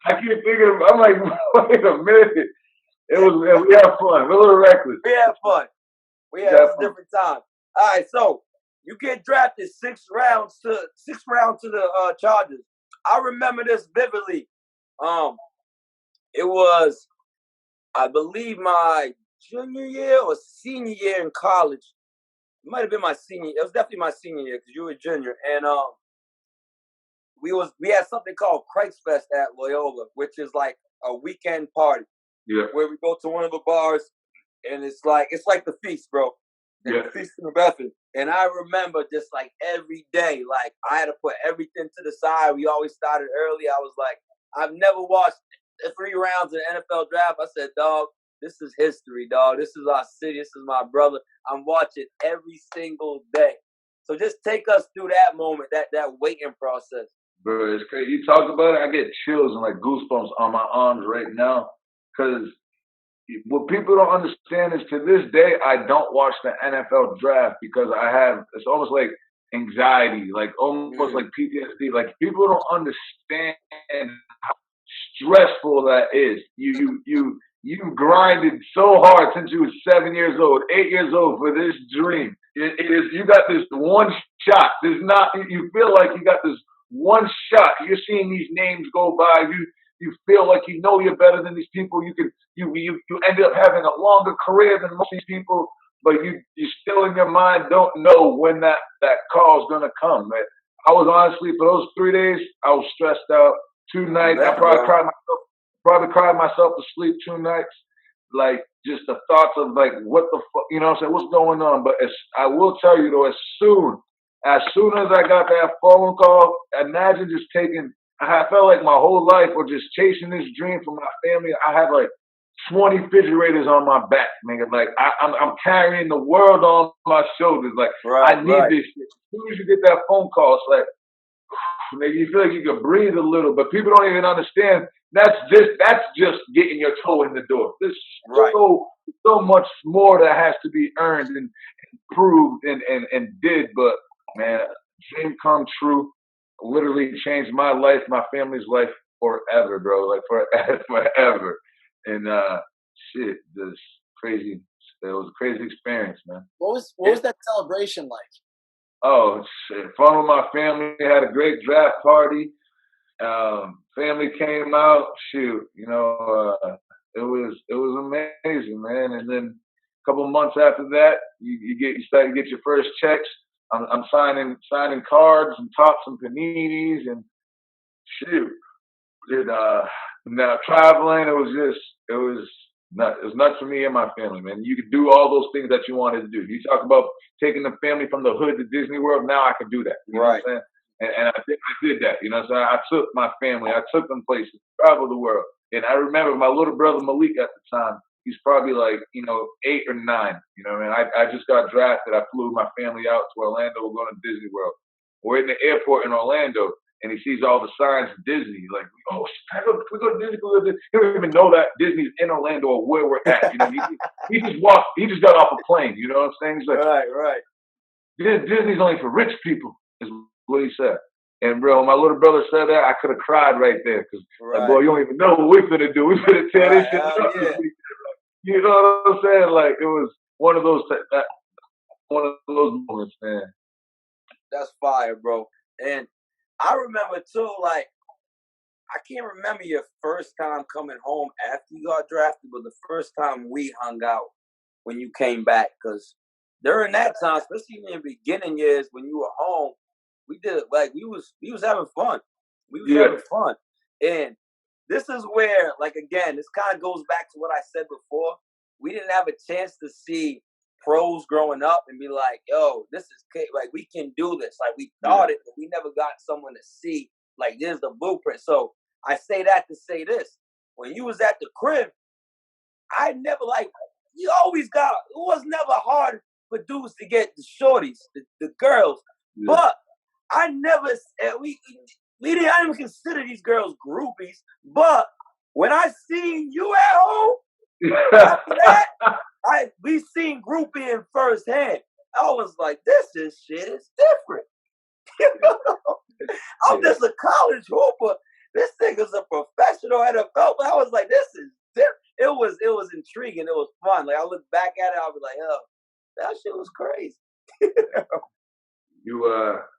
I keep thinking. I'm like, wait a minute. We had fun. We're a little reckless. We had fun. We had a different time. All right, so you get drafted sixth round to the Chargers. I remember this vividly. It was, I believe, my junior year or senior year in college. It might have been my senior. It was definitely my senior year because you were a junior, and we had something called Christfest at Loyola, which is like a weekend party. Yeah. Where we go to one of the bars, and it's like the feast, bro. Yeah. The feast in the Bedford. And I remember just like every day, like I had to put everything to the side. We always started early. I was like, I've never watched 3 rounds of the NFL draft. I said, dog, this is history, dog. This is our city. This is my brother. I'm watching every single day. So just take us through that moment, that waiting process. Bro, it's crazy. You talk about it, I get chills and like goosebumps on my arms right now. Because what people don't understand is to this day, I don't watch the NFL draft because it's almost like anxiety, like almost like PTSD. Like people don't understand how stressful that is. You grinded so hard since you were 7 years old, 8 years old for this dream. It is, you got this one shot. You feel like you got this one shot. You're seeing these names go by. You feel like you're better than these people. You end up having a longer career than most of these people, but you still in your mind don't know when that call is gonna come. I was honestly for those 3 days, I was stressed out. 2 nights, I probably cried myself to sleep 2 nights. Like just the thoughts of like what the fuck, you know what I'm saying? What's going on? But I will tell you though, as soon as I got that phone call, imagine just taking. I felt like my whole life was just chasing this dream for my family. I had like 20 refrigerators on my back, nigga. Like I'm carrying the world on my shoulders. Like I need this shit. As soon as you get that phone call, it's like nigga, you feel like you can breathe a little, but people don't even understand. That's just getting your toe in the door. There's so much more that has to be earned and proved and did. But man, dream come true. Literally changed my life, my family's life forever, bro. Like forever. And shit, just crazy. It was a crazy experience, man. What was that celebration like? Oh shit, fun with my family. Had a great draft party. Family came out. Shoot, it was amazing, man. And then a couple months after that, you start to get your first checks. I'm signing cards and tops and paninis and shoot. Now traveling, it was nuts. It was nuts for me and my family, man. You could do all those things that you wanted to do. You talk about taking the family from the hood to Disney World. Now I can do that. You know what I'm saying? And I did that. You know what I'm saying? I took my family. I took them places, traveled the world. And I remember my little brother Malik at the time. He's probably like 8 or 9. You know what I mean? I just got drafted. I flew my family out to Orlando. We're going to Disney World. We're in the airport in Orlando. And he sees all the signs of Disney. He's like, oh, we go to Disney. He don't even know that Disney's in Orlando or where we're at. He just walked. He just got off a plane. You know what I'm saying? He's like, right. Disney's only for rich people, is what he said. And bro, my little brother said that, I could have cried right there because, like, boy, you don't even know what we're finna do. We finna tear this shit up. Yeah. You know what I'm saying? Like it was one of those moments, man. That's fire, bro. And I remember too, like, I can't remember your first time coming home after you got drafted, but the first time we hung out when you came back. Because during that time, especially in the beginning years when you were home, we did like we was having fun. We was having fun. And this is where, like, again, this kind of goes back to what I said before. We didn't have a chance to see pros growing up and be like, yo, this is like we can do this. Like we thought it, but we never got someone to see like there's the blueprint. So I say that to say this. When you was at the crib, I never you always got it was never hard for dudes to get the shorties, the girls. Yeah. But I never we didn't even consider these girls groupies. But when I seen you at home, after that, we seen grouping firsthand. I was like, this shit is different. I'm just a college hooper. This nigga's a professional NFL. But I was like, this is different. It was intriguing. It was fun. Like I look back at it, I'll be like, oh, that shit was crazy.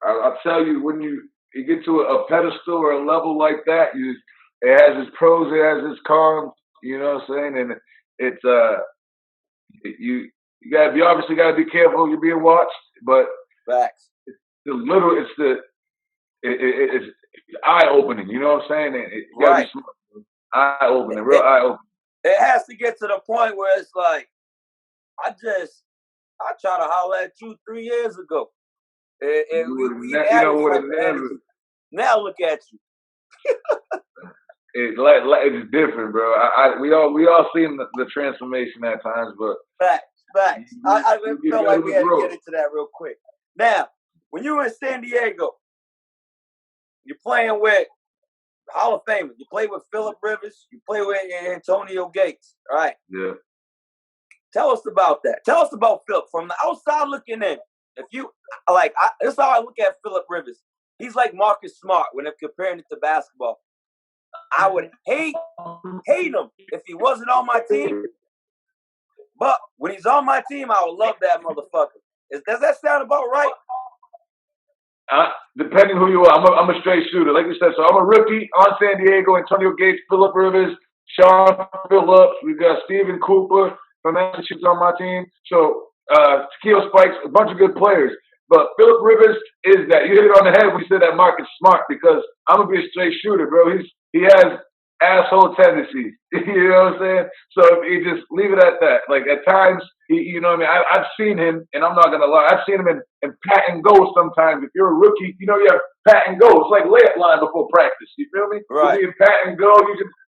I'll tell you, when you get to a pedestal or a level like that, it has its pros, it has its cons. You know what I'm saying? And it's you obviously gotta be careful. You're being watched, but facts. It's eye opening. You know what I'm saying? It gotta be eye opening, real eye opening. It has to get to the point where it's like, I tried to holler at you 3 years ago. Now look at you. It's different, bro. We all seen the transformation at times, but facts. I felt like we had to get into that real quick. Now, when you were in San Diego, you're playing with Hall of Famers. You play with Phillip Rivers. You play with Antonio Gates. All right. Yeah. Tell us about that. Tell us about Phillip from the outside looking in. If you this is how I look at Phillip Rivers. He's like Marcus Smart when I'm comparing it to basketball. I would hate him if he wasn't on my team. But when he's on my team, I would love that motherfucker. Does that sound about right? Depending who you are, I'm a straight shooter. Like you said, so I'm a rookie on San Diego. Antonio Gates, Phillip Rivers, Sean Phillips. We got Stephen Cooper from Massachusetts on my team. So Takeo Spikes, a bunch of good players. But Philip Rivers is that. You hit it on the head when you said that Marcus Smart because I'm gonna be a straight shooter, bro. He has asshole tendencies. You know what I'm saying? So if you just leave it at that. Like at times, you know what I mean? I've seen him, and I'm not gonna lie. I've seen him in pat and go sometimes. If you're a rookie, you know you have pat and go. It's like layup line before practice. You feel me? Right. You pat and go.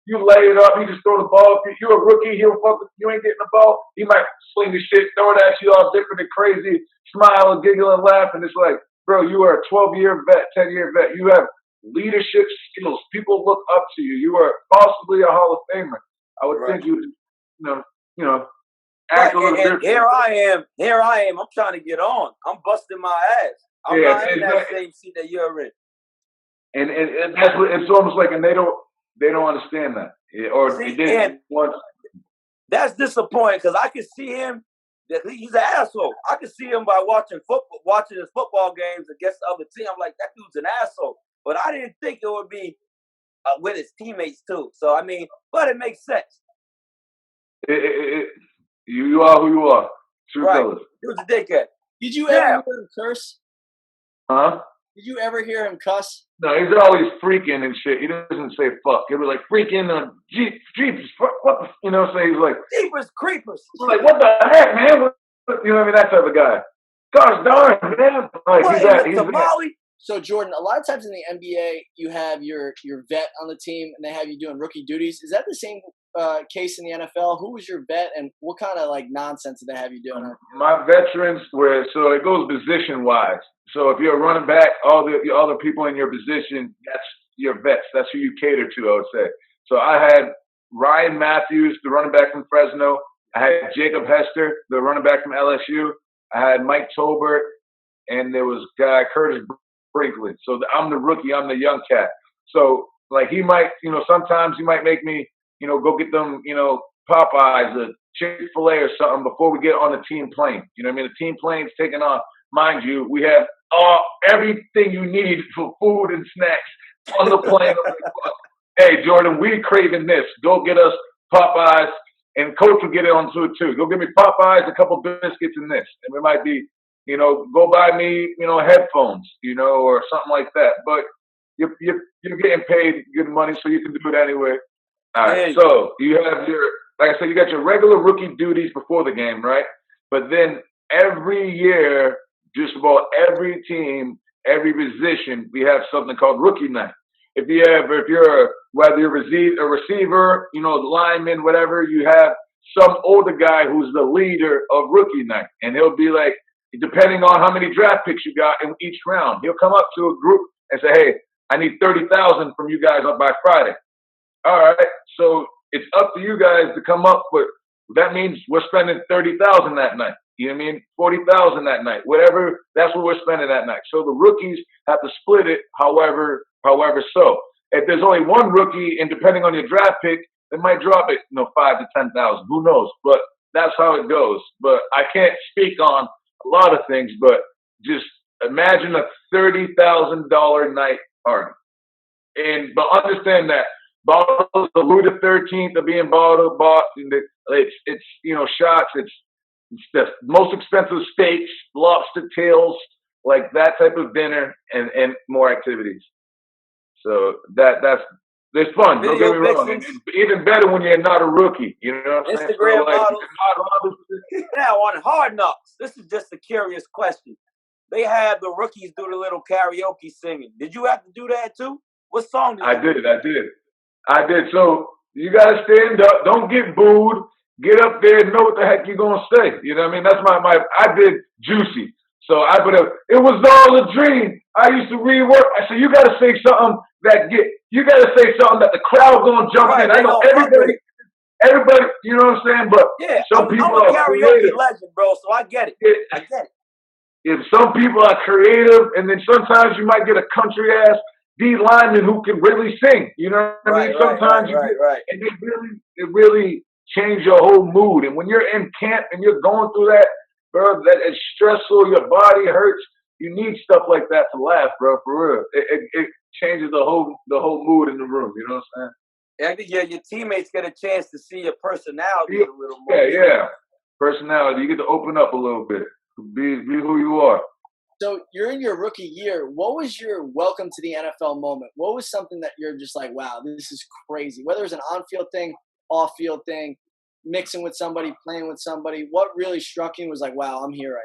You lay it up. He just throw the ball. If you're a rookie, he'll fuck with you. Ain't getting the ball. He might sling the shit, throw it at you all different and crazy, smile and giggle and laugh. And it's like, bro, you are a 12-year vet, 10-year vet. You have leadership skills. People look up to you. You are possibly a Hall of Famer. I would think you know, act a little different. Here I am. I'm trying to get on. I'm busting my ass. I'm not in that same seat that you're in. And that's what it's almost like, and they don't understand that, or See, they didn't once. That's disappointing because I can see him. He's an asshole. I can see him by watching his football games against the other team. I'm like, that dude's an asshole. But I didn't think it would be with his teammates too. So I mean, but it makes sense. You are who you are. True right. colors. He was a dickhead. Did you ever hear him curse? Huh? Did you ever hear him cuss? No, he's always freaking and shit. He doesn't say fuck. He was like freaking jeepers, what the, you know what I'm saying? He's like jeepers creepers. He's like, what the heck, man? You know what I mean? That type of guy. Gosh darn, man. Like he's Tamale. So Jordan, a lot of times in the NBA, you have your vet on the team, and they have you doing rookie duties. Is that the same case in the NFL? Who was your vet, and what kind of like nonsense did they have you doing? My veterans were so it goes position wise. So if you're a running back, all the people in your position, that's your vets. That's who you cater to, I would say. So I had Ryan Matthews, the running back from Fresno. I had Jacob Hester, the running back from LSU. I had Mike Tolbert, and there was guy Curtis Brinkley. So I'm the rookie. I'm the young cat. So like he might, sometimes he might make me, go get them, Popeyes, a Chick-fil-A or something before we get on the team plane. You know what I mean? The team plane's taking off. Mind you, we have everything you need for food and snacks on the plane. Hey, Jordan, we craving this. Go get us Popeyes, and Coach will get it onto it too. Go get me Popeyes, a couple biscuits, and this. And it might be, go buy me, headphones, or something like that. But you're getting paid good money, so you can do it anyway. All right. So you have like I said, you got your regular rookie duties before the game, right? But then every year, just about every team, every position, we have something called rookie night. Whether you're a receiver, the lineman, whatever, you have some older guy who's the leader of rookie night. And he'll be like, depending on how many draft picks you got in each round, he'll come up to a group and say, hey, I need 30,000 from you guys up by Friday. All right. So it's up to you guys to come up with, that means we're spending 30,000 that night. You know what I mean? 40,000 that night. Whatever, that's what we're spending that night. So the rookies have to split it however so. If there's only one rookie, and depending on your draft pick, they might drop it, 5 to 10,000. Who knows? But that's how it goes. But I can't speak on a lot of things, but just imagine a $30,000 night party. But understand that bottles of Louis the 13th are being bought. It's shots. It's the most expensive steaks, lobster tails, like that type of dinner, and more activities. So it's fun. Don't get me wrong. It's even better when you're not a rookie. You know what I'm saying? Instagram models. Now on Hard Knocks, this is just a curious question. They had the rookies do the little karaoke singing. Did you have to do that too? What song did you do? I did. So you gotta stand up. Don't get booed. Get up there and know what the heck you're gonna say. You know what I mean? That's I did Juicy. So I put it was all a dream. I used to rework. I said, you gotta say something you gotta say something that the crowd gonna jump in. I know everybody, you know what I'm saying? But some people I'm a karaoke legend, bro, so I get it. I get it. If some people are creative, and then sometimes you might get a country ass D lineman who can really sing. You know what I mean? Sometimes and it really change your whole mood. And when you're in camp and you're going through that, bro, that it's stressful, your body hurts. You need stuff like that to laugh, bro, for real. It changes the whole mood in the room, you know what I'm saying? I think your teammates get a chance to see your personality a little more. Yeah. Personality. You get to open up a little bit. Be who you are. So you're in your rookie year. What was your welcome to the NFL moment? What was something that you're just like, wow, this is crazy? Whether it's an on-field thing, off-field thing, mixing with somebody, playing with somebody, what really struck you was like, wow, I'm here right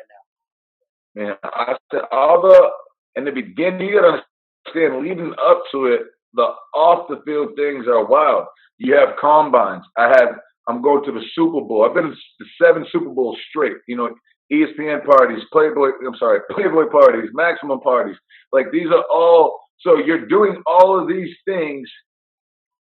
Man, I said in the beginning, you gotta understand, leading up to it, the off the field things are wild. You have combines. I'm going to the Super Bowl. I've been to 7 Super Bowls straight. You know, ESPN parties, Playboy parties, Maximum parties. Like these are all, so you're doing all of these things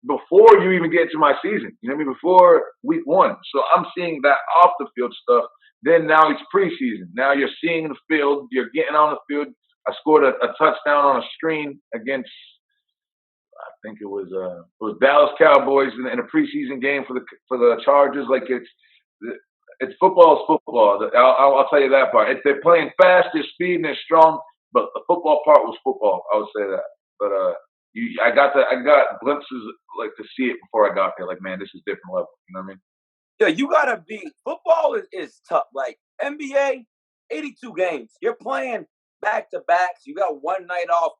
before you even get to my season. You know what I mean? Before week 1. So I'm seeing that off the field stuff. Then now it's preseason. Now you're seeing the field. You're getting on the field. I scored a touchdown on a screen against, I think it was Dallas Cowboys in a preseason game for the Chargers. Like it's football is football. I'll tell you that part. If they're playing fast, they're speed and they're strong. But the football part was football. I would say that. But I got glimpses like to see it before I got there. Like, man, this is different level. You know what I mean? Yeah, you gotta be. Football is tough. Like NBA, 82 games. You're playing back to backs. You got one night off.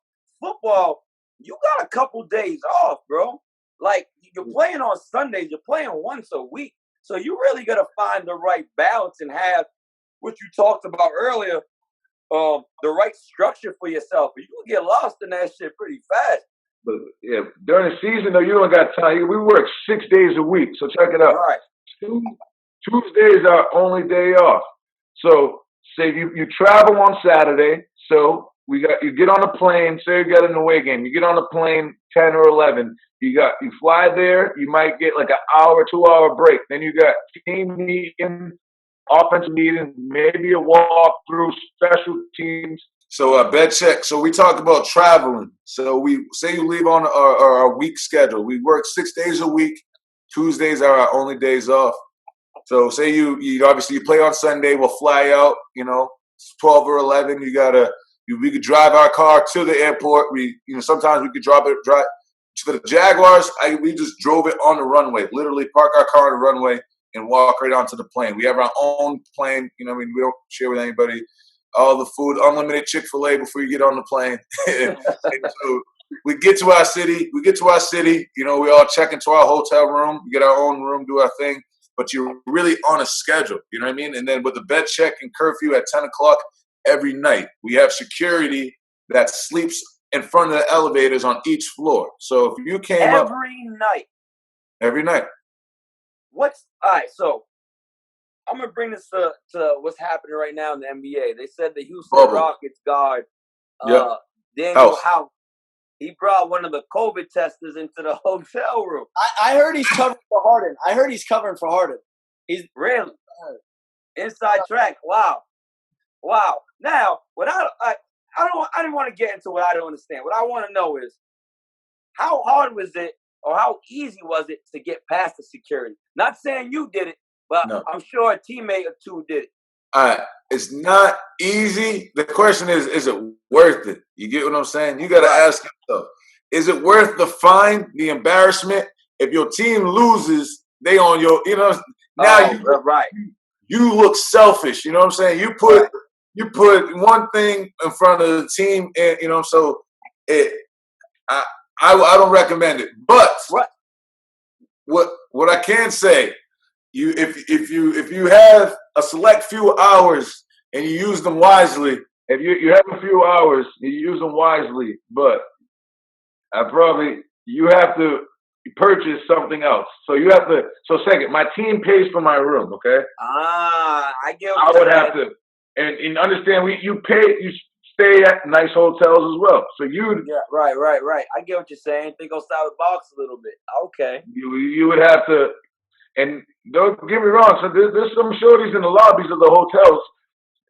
Football, you got a couple days off, bro. Like you're playing on Sundays. You're playing once a week. So you really gotta find the right balance and have what you talked about earlier. The right structure for yourself. You can get lost in that shit pretty fast. But yeah, during the season though, you don't got time. We work 6 days a week. So check it out. Right. Tuesdays are our only day off. So say you travel on Saturday. So you get on a plane. Say you got an away game. You get on a plane 10 or 11. You fly there. You might get like an hour, 2-hour break. Then you got team meeting, offensive meeting, maybe a walk through special teams. So bed check. So we talk about traveling. So we say you leave on our week schedule. We work 6 days a week. Tuesdays are our only days off. So say you obviously you play on Sunday. We'll fly out. You know, 12 or 11. We could drive our car to the airport. Sometimes we could drive to the Jaguars. We just drove it on the runway. Literally park our car on the runway and walk right onto the plane. We have our own plane. You know, we don't share with anybody. All the food, unlimited Chick-fil-A before you get on the plane. and so we get to our city. You know, we all check into our hotel room. We get our own room, do our thing. But you're really on a schedule. You know what I mean? And then with the bed check and curfew at 10 o'clock every night, we have security that sleeps in front of the elevators on each floor. So if you came every night. All right? So I'm gonna bring this to what's happening right now in the NBA. They said the Houston Rockets guard, Daniel House, he brought one of the COVID testers into the hotel room. I heard he's covering for Harden. He's really inside track. Wow. Now, I didn't want to get into what I don't understand. What I want to know is how hard was it, or how easy was it to get past the security? Not saying you did it, but no. I'm sure a teammate or two did it. It's not easy. The question is it worth it? You get what I'm saying? You got to ask yourself, is it worth the fine, the embarrassment? If your team loses, they on your, you look selfish. You know what I'm saying? You put one thing in front of the team, and so I don't recommend it. But what I can say, if you have a select few hours and you use them wisely, if you have a few hours, you use them wisely. But you have to purchase something else. So you have to. So second, my team pays for my room. Okay. I get. I would have to, and understand you stay at nice hotels as well. So right. I get what you're saying. Think outside the box a little bit. Okay. You would have to. And don't get me wrong, so there's some shorties in the lobbies of the hotels.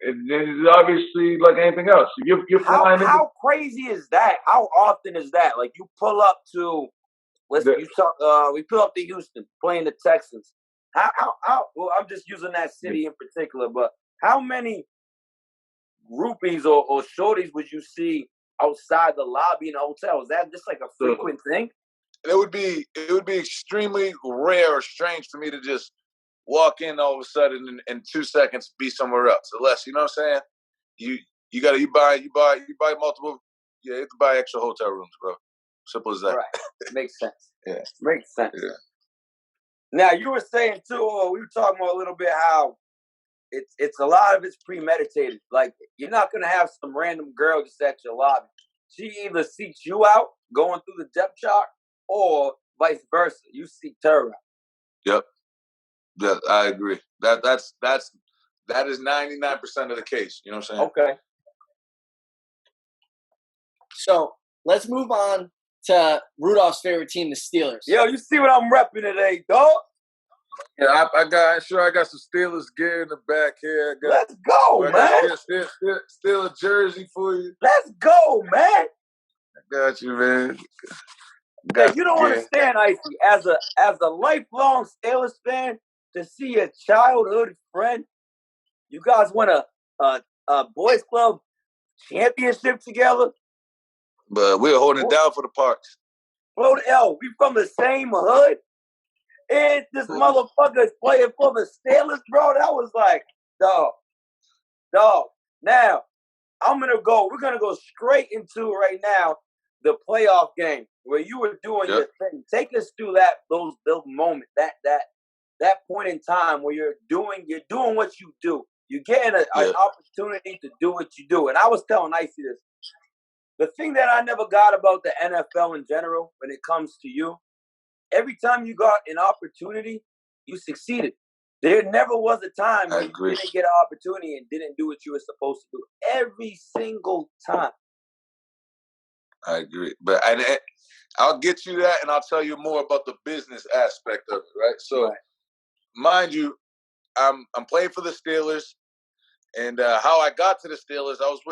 It's obviously like anything else. You're flying. How crazy is that? How often is that? Like you pull up to, we pull up to Houston playing the Texans. How? Well, I'm just using that city in particular, but how many groupies or shorties would you see outside the lobby in a hotel? Is that just like a frequent thing? It would be extremely rare or strange for me to just walk in all of a sudden in 2 seconds be somewhere else. Unless, you know what I'm saying? you buy multiple. Yeah, you have to buy extra hotel rooms, bro. Simple as that. Right. Makes sense. Yeah. Makes sense. Yeah. Now you were saying too, we were talking about a little bit how it's a lot of it's premeditated. Like you're not gonna have some random girl just at your lobby. She either seeks you out going through the depth chart, or vice versa. You seek her out. Yep. Yeah, I agree. That is 99% of the case. You know what I'm saying? Okay. So let's move on to Rudolph's favorite team, the Steelers. Yo, you see what I'm repping today, dog? Yeah, I got some Steelers gear in the back here. Let's go, man. Still a jersey for you. Let's go, man. I got you, man. Yeah, you don't understand, Icy. As a lifelong Steelers fan, to see a childhood friend, you guys won a boys club championship together. But we're holding it down for the Parks. Bro, we from the same hood, and this motherfucker is playing for the Steelers, bro. That was like, dog. Now, we're gonna go straight into right now the playoff game where you were doing your thing. Take us through those moments, that point in time where you're doing what you do. You're getting an opportunity to do what you do. And I was telling Icy this. The thing that I never got about the NFL in general when it comes to you, every time you got an opportunity, you succeeded. There never was a time when you didn't get an opportunity and didn't do what you were supposed to do. Every single time. I agree. But I'll get you that, and I'll tell you more about the business aspect of it, right? So, mind you, I'm playing for the Steelers, and how I got to the Steelers, I was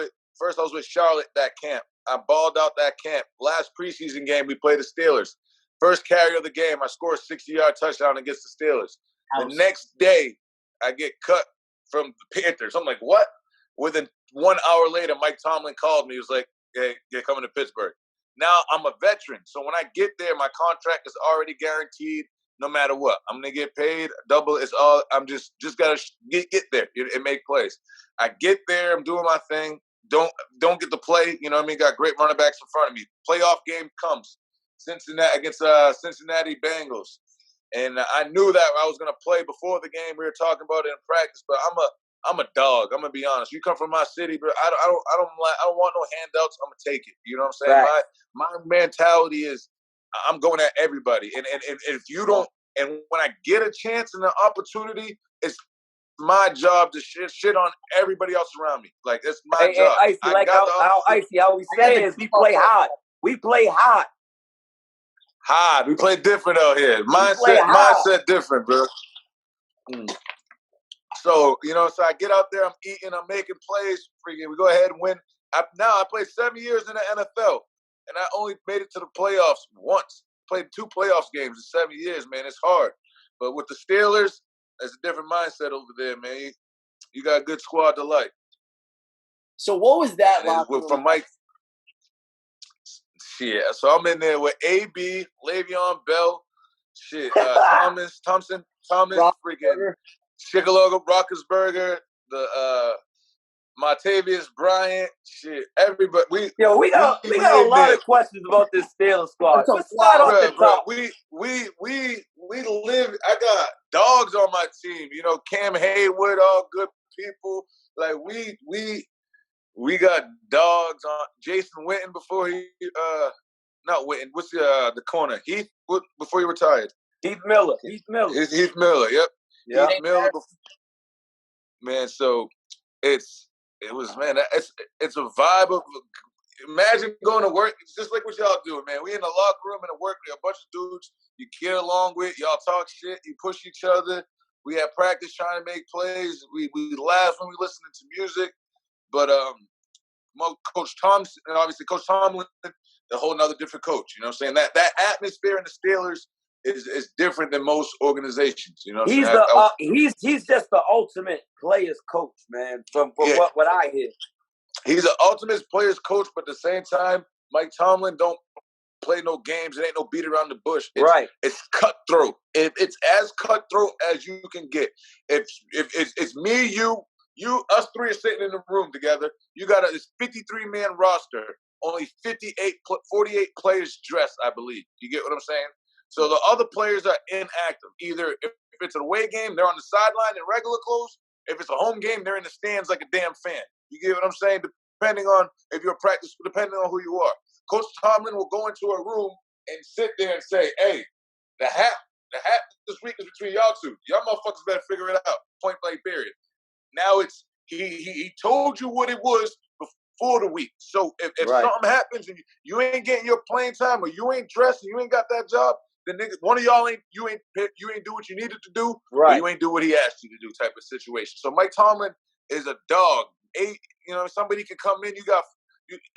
with Charlotte that camp. I balled out that camp. Last preseason game, we played the Steelers. First carry of the game, I scored a 60-yard touchdown against the Steelers. The next day, I get cut from the Panthers. I'm like, what? Within 1 hour later, Mike Tomlin called me. He was like, hey, you're coming to Pittsburgh. Now, I'm a veteran. So when I get there, my contract is already guaranteed no matter what. I'm going to get paid double. It's all, I'm just got to get there and make plays. I get there. I'm doing my thing. Don't get to play. You know what I mean? Got great running backs in front of me. Playoff game comes. Cincinnati against Cincinnati Bengals. And I knew that I was gonna play before the game. We were talking about it in practice, but I'm a dog. I'm gonna be honest. You come from my city, but I don't want no handouts. I'm gonna take it. You know what I'm saying? Right. My mentality is I'm going at everybody. And if you don't, and when I get a chance and an opportunity, it's my job to shit on everybody else around me. Like it's my job. Icy, like how Icy always say is we play hard. We play hard. Hard. We play different out here. Mindset different, bro. So, so I get out there, I'm eating, I'm making plays. Freaking, we go ahead and win. I played 7 years in the NFL, and I only made it to the playoffs once. Played 2 playoffs games in 7 years, man. It's hard. But with the Steelers, there's a different mindset over there, man. You got a good squad to like. So what was that from Mike? Shit. So I'm in there with AB, Le'Veon Bell, Thomas, freaking Chickalauga, Roethlisberger, the Martavius Bryant, shit. Everybody. We got a lot of questions about this Steelers squad. Let's start off the top. We live. I got dogs on my team. Cam Haywood, all good people. Like we got dogs on Jason Witten before he not Witten. What's the corner? Heath before he retired. Heath Miller. Heath Miller. Yep. Heath Miller. Man, so it's a vibe of. Imagine going to work. It's just like what y'all do, man. We in the locker room in the work. We a bunch of dudes you get along with. Y'all talk shit. You push each other. We have practice trying to make plays. We laugh when we listening to music. But Coach Thompson, and obviously Coach Tomlin, a whole nother different coach. You know what I'm saying? That atmosphere in the Steelers is different than most organizations. You know what I'm saying? He's just the ultimate players coach, man. From what I hear. He's an ultimate players coach, but at the same time, Mike Tomlin don't play no games. It ain't no beat around the bush. It's cutthroat. It's as cutthroat as you can get. If it's me, you us three are sitting in the room together. You got this 53-man roster. Only 48 players dressed, I believe. You get what I'm saying? So the other players are inactive. Either if it's an away game, they're on the sideline in regular clothes. If it's a home game, they're in the stands like a damn fan. You get what I'm saying? Depending on if you're practice, depending on who you are. Coach Todman will go into a room and sit there and say, "Hey, the hat this week is between y'all two. Y'all motherfuckers better figure it out. Point blank period." Now it's he told you what it was before the week. So if something happens and you ain't getting your playing time or you ain't dressed and you ain't got that job, then nigga, one of y'all ain't do what you needed to do, or you ain't do what he asked you to do type of situation. So Mike Tomlin is a dog. Somebody can come in.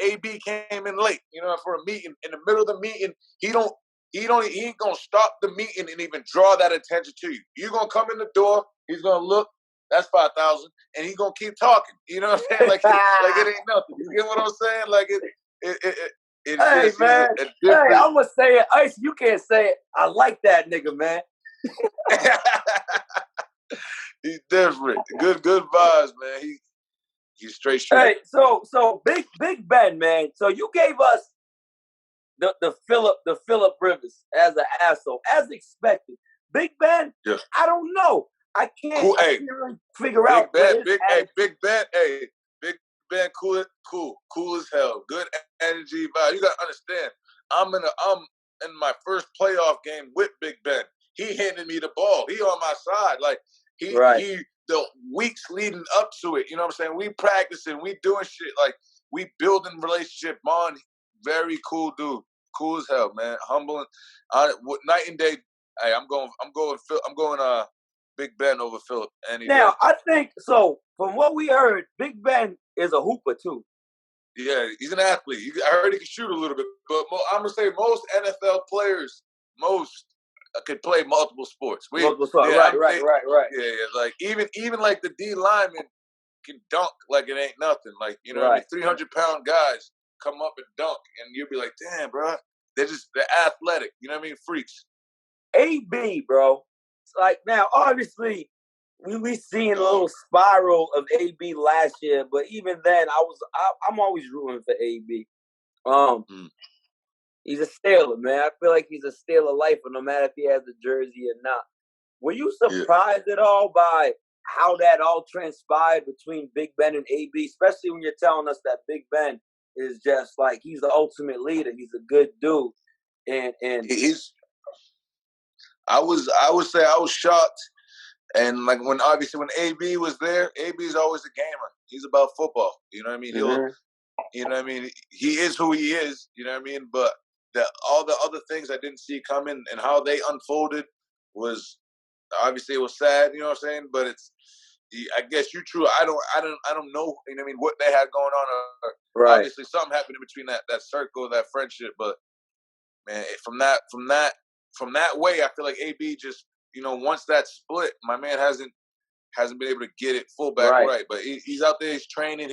AB came in late, for a meeting. In the middle of the meeting, he ain't gonna stop the meeting and even draw that attention to you. You're gonna come in the door, he's gonna look, that's 5,000, and he's gonna keep talking. You know what I'm saying? Like it ain't nothing. You get what I'm saying? Like it's hey just, man, hey, I'm gonna say it. Ice, you can't say it. I like that nigga, man. He's different. Good vibes, man. He's straight shooter. Hey, so Big Ben, man. So you gave us the Philip Rivers as an asshole, as expected. Big Ben, yeah. I don't know. I can't really figure Big out. Ben, Big Ben, cool as hell. Good energy vibe. You gotta understand. I'm in my first playoff game with Big Ben. He handed me the ball. He on my side. Like he the weeks leading up to it. You know what I'm saying? We practicing, we doing shit. Like we building relationship bond. Very cool dude. Cool as hell, man. Humbling. Night and day. Hey, I'm going Big Ben over Philip any day. Now, I think so. From what we heard, Big Ben is a hooper too. Yeah, he's an athlete. I heard he can shoot a little bit, but I'm gonna say most NFL players, could play multiple sports. Multiple sports, right. Yeah, like even like the D linemen can dunk like it ain't nothing. Like what I mean, 300-pound guys come up and dunk, and you'll be like, damn, bro, they're athletic. You know what I mean? Freaks. AB, bro. It's like now, obviously, we seen a little spiral of AB last year, but even then, I'm always rooting for AB. He's a Steeler, man. I feel like he's a Steeler lifer, no matter if he has a jersey or not. Were you surprised at all by how that all transpired between Big Ben and AB, especially when you're telling us that Big Ben is just like he's the ultimate leader. He's a good dude, and I would say I was shocked, and like when AB was there, AB's always a gamer. He's about football. You know what I mean? You know what I mean? He is who he is. You know what I mean? But all the other things I didn't see coming and how they unfolded was obviously it was sad. You know what I'm saying? But I guess you're true. I don't know. You know what I mean? What they had going on. Obviously, something happened in between that circle, that friendship. But man, from that way, I feel like AB just once that split, my man hasn't been able to get it full back right. But he's out there, he's training.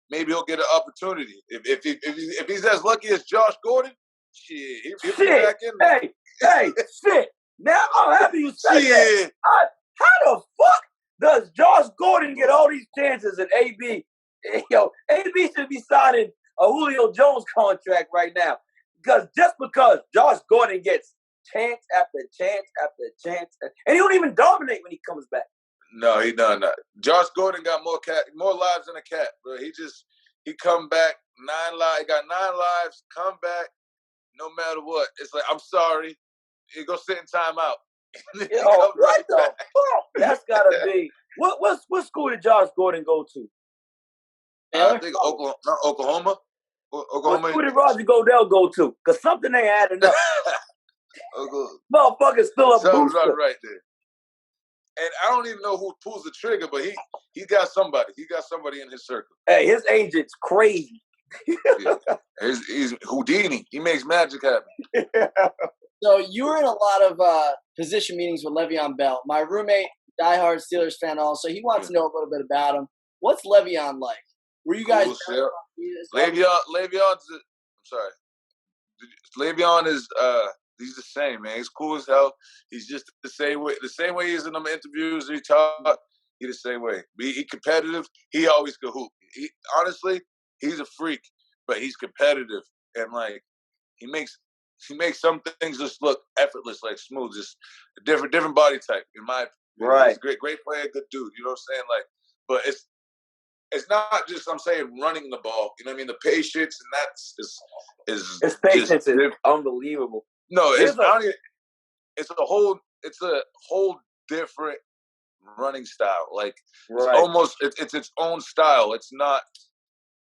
Maybe he'll get an opportunity if he's as lucky as Josh Gordon. Shit, he'll be back in there. Hey, shit. Now I'm happy you said that. How the fuck does Josh Gordon get all these chances and AB? AB should be signing a Julio Jones contract right now. Because Josh Gordon gets chance after chance after chance, and he don't even dominate when he comes back. No, he done that. Josh Gordon got more lives than a cat, bro. He come back 9 lives. He got 9 lives. Come back, no matter what. It's like, I'm sorry. You go sit in timeout. What the fuck? That's gotta be. What school did Josh Gordon go to? I think Oklahoma. What school did Roger Goodell go to? Because something ain't adding up. Motherfuckers still a booster. Right there. And I don't even know who pulls the trigger, but he got somebody. He got somebody in his circle. Hey, his agent's crazy. He's Houdini. He makes magic happen. So you were in a lot of position meetings with Le'Veon Bell. My roommate, diehard Steelers fan also, he wants to know a little bit about him. What's Le'Veon like? Were you guys Le'Veon's I'm sorry. Le'Veon is he's the same, man. He's cool as hell. He's just the same way he is in them interviews. He talk. He the same way. He competitive. He always could hoop. Honestly, he's a freak, but he's competitive and like he makes some things just look effortless, like smooth, just a different body type. In my opinion, Right. he's a great player, good dude. You know what I'm saying? Like, but it's not just I'm saying running the ball. You know what I mean? The patience and that's is his patience just, is unbelievable. No, it's a whole different running style. Like it's almost it's its own style. It's not.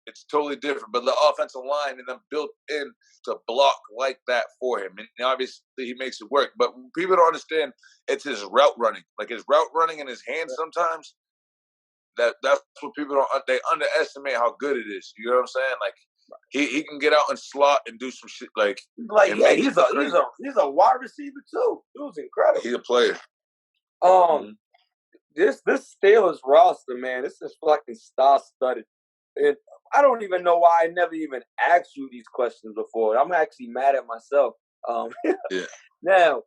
It's totally different. But the offensive line and them built in to block like that for him, and obviously he makes it work. But people don't understand it's his route running. Like his route running in his hands sometimes. That's what people don't. They underestimate how good it is. You know what I'm saying? Like he can get out and slot and do some shit. Yeah, he's a wide receiver too. It was incredible. He's a player. This Steelers roster, man, this is fucking star-studded. And I don't even know why I never even asked you these questions before. I'm actually mad at myself. Yeah. Now,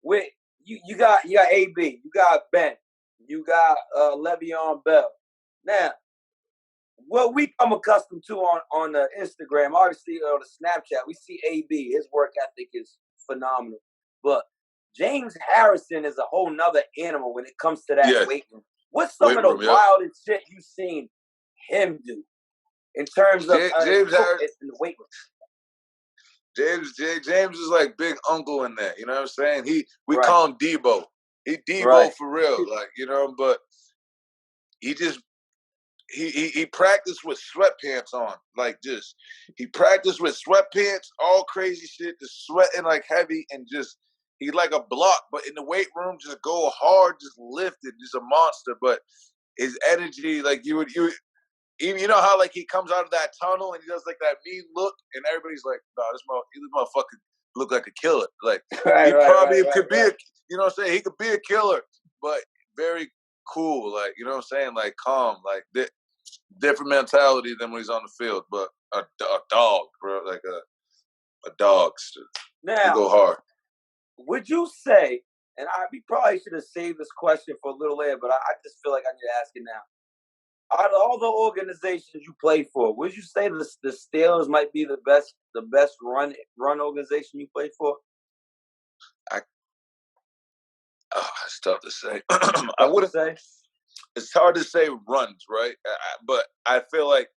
with you got AB, you got Ben, you got Le'Veon Bell. Now, what we come accustomed to on the Instagram, obviously on the Snapchat, we see AB. His work ethic is phenomenal. But James Harrison is a whole nother animal when it comes to that weight room. What's some of the wildest shit you've seen him do in terms of James Harrison in the weight room? James is like big uncle in there. You know what I'm saying? We call him Debo. He Debo for real. Like, you know, but he just he practiced with sweatpants on. Like just he practiced with sweatpants, all crazy shit, just sweating like heavy and just he's like a block, but in the weight room, just go hard, just lift it, just a monster. But his energy, like you know how like he comes out of that tunnel and he does like that mean look, and everybody's like, "No, this motherfucker look like a killer." Like he probably could be a, you know what I'm saying? He could be a killer, but very cool, like you know what I'm saying? Like calm, like different mentality than when he's on the field. But a dog, bro, like a dog. Now, he go hard. Would you say? And we probably should have saved this question for a little later, but I just feel like I need to ask it now. Out of all the organizations you played for, would you say the Steelers might be the best run organization you played for? It's tough to say. I wouldn't say. It's hard to say runs, right? But I feel like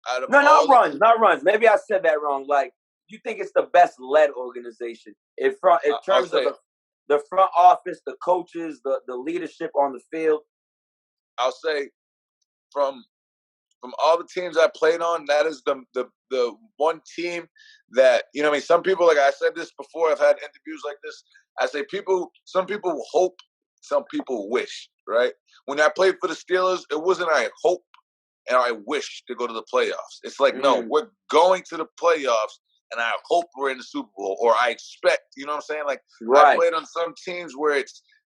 out of not runs. Maybe I said that wrong. Like you think it's the best led organization in terms of the front office, the coaches, the leadership on the field? I'll say from all the teams I played on, that is the one team that, you know what I mean, some people, like I said this before, I've had interviews like this, I say some people hope, some people wish, right? When I played for the Steelers, it wasn't I hope and I wish to go to the playoffs. It's like, no, we're going to the playoffs and I hope we're in the Super Bowl, or I expect, you know what I'm saying? Like I played on some teams where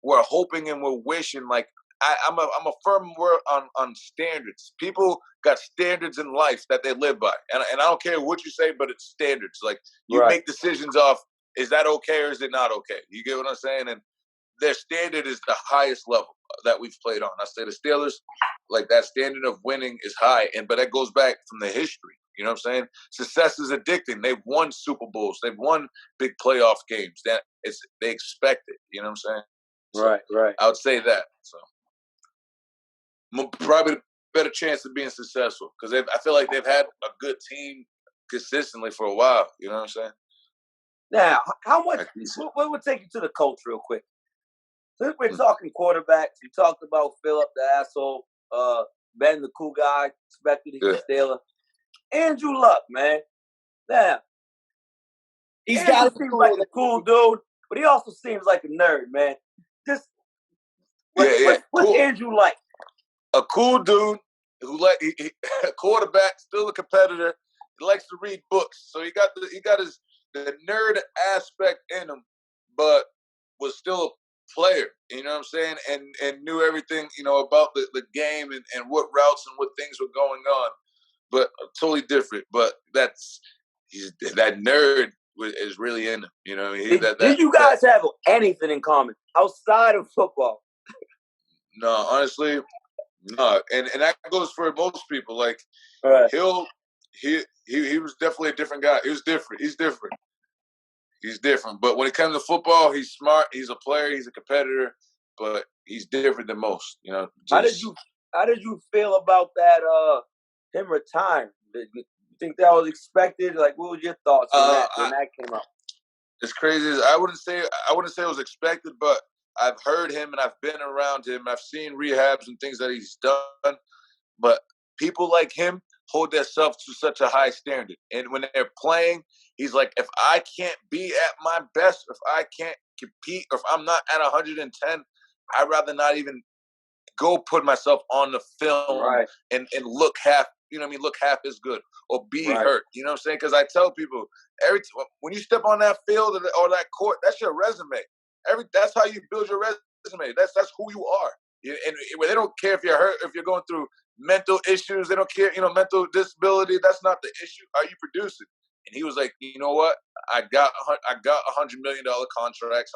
we're hoping and we're wishing, like, I'm a firm word on standards. People got standards in life that they live by, and I don't care what you say, but it's standards. Like you make decisions off, is that okay or is it not okay? You get what I'm saying? And their standard is the highest level that we've played on. I say the Steelers, like that standard of winning is high, but that goes back from the history. You know what I'm saying? Success is addicting. They've won Super Bowls. They've won big playoff games. They expect it. You know what I'm saying? So right. I would say that. So. Probably a better chance of being successful because I feel like they've had a good team consistently for a while. You know what I'm saying? Now, how much? We'll take you to the coach real quick. Since we're talking quarterbacks, you talked about Philip the asshole, Ben the cool guy, expected to be Steeler. Andrew Luck, man. Now, Andrew seems like a cool dude, but he also seems like a nerd, man. What's cool. Andrew like? A cool dude who a quarterback, still a competitor. He likes to read books, so he got the nerd aspect in him, but was still a player. You know what I'm saying? And knew everything, you know, about the game and what routes and what things were going on. But totally different. But that nerd is really in him. You know, did you guys have anything in common outside of football? No, honestly, no. And that goes for most people. Like Right. he was definitely a different guy. He was different. He's different. He's different. But when it comes to football, he's smart. He's a player. He's a competitor. But he's different than most. You know. How did you feel about that? Him retiring? Did you think that was expected? Like, what was your thoughts when that came up? As crazy as I wouldn't say it was expected, but I've heard him and I've been around him. I've seen rehabs and things that he's done. But people like him hold themselves to such a high standard. And when they're playing, he's like, if I can't be at my best, if I can't compete, or if I'm not at 110, I'd rather not even go put myself on the film Right. and look half, look half as good or be Right. hurt. You know what I'm saying? Because I tell people, when you step on that field or that court, that's your resume. That's how you build your resume. That's who you are. And they don't care if you're hurt, if you're going through mental issues. They don't care, mental disability. That's not the issue. Are you producing? And he was like, you know what? I got $100 million contracts.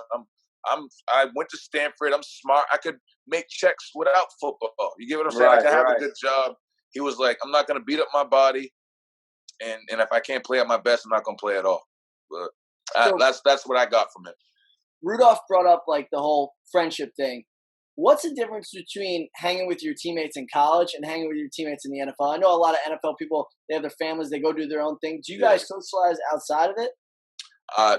I went to Stanford. I'm smart. I could make checks without football. You get what I'm saying? I can have a good job. He was like, I'm not going to beat up my body. And if I can't play at my best, I'm not going to play at all. But that's what I got from him. Rudolph brought up like the whole friendship thing. What's the difference between hanging with your teammates in college and hanging with your teammates in the NFL? I know a lot of NFL people, they have their families, they go do their own thing. Do you guys socialize outside of it?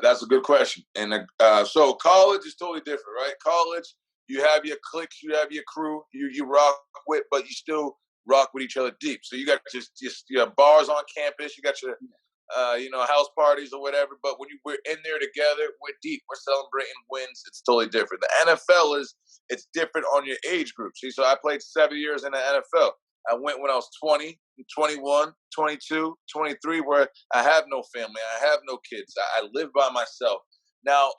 That's a good question. And so college is totally different, right? College, you have your cliques, you have your crew, you rock with, but you still rock with each other deep. So you got just your bars on campus, you got your house parties or whatever. But when we're in there together, we're deep. We're celebrating wins. It's totally different. The NFL it's different on your age group. See, so I played 7 years in the NFL. I went when I was 20, 21, 22, 23, where I have no family. I have no kids. I live by myself. Now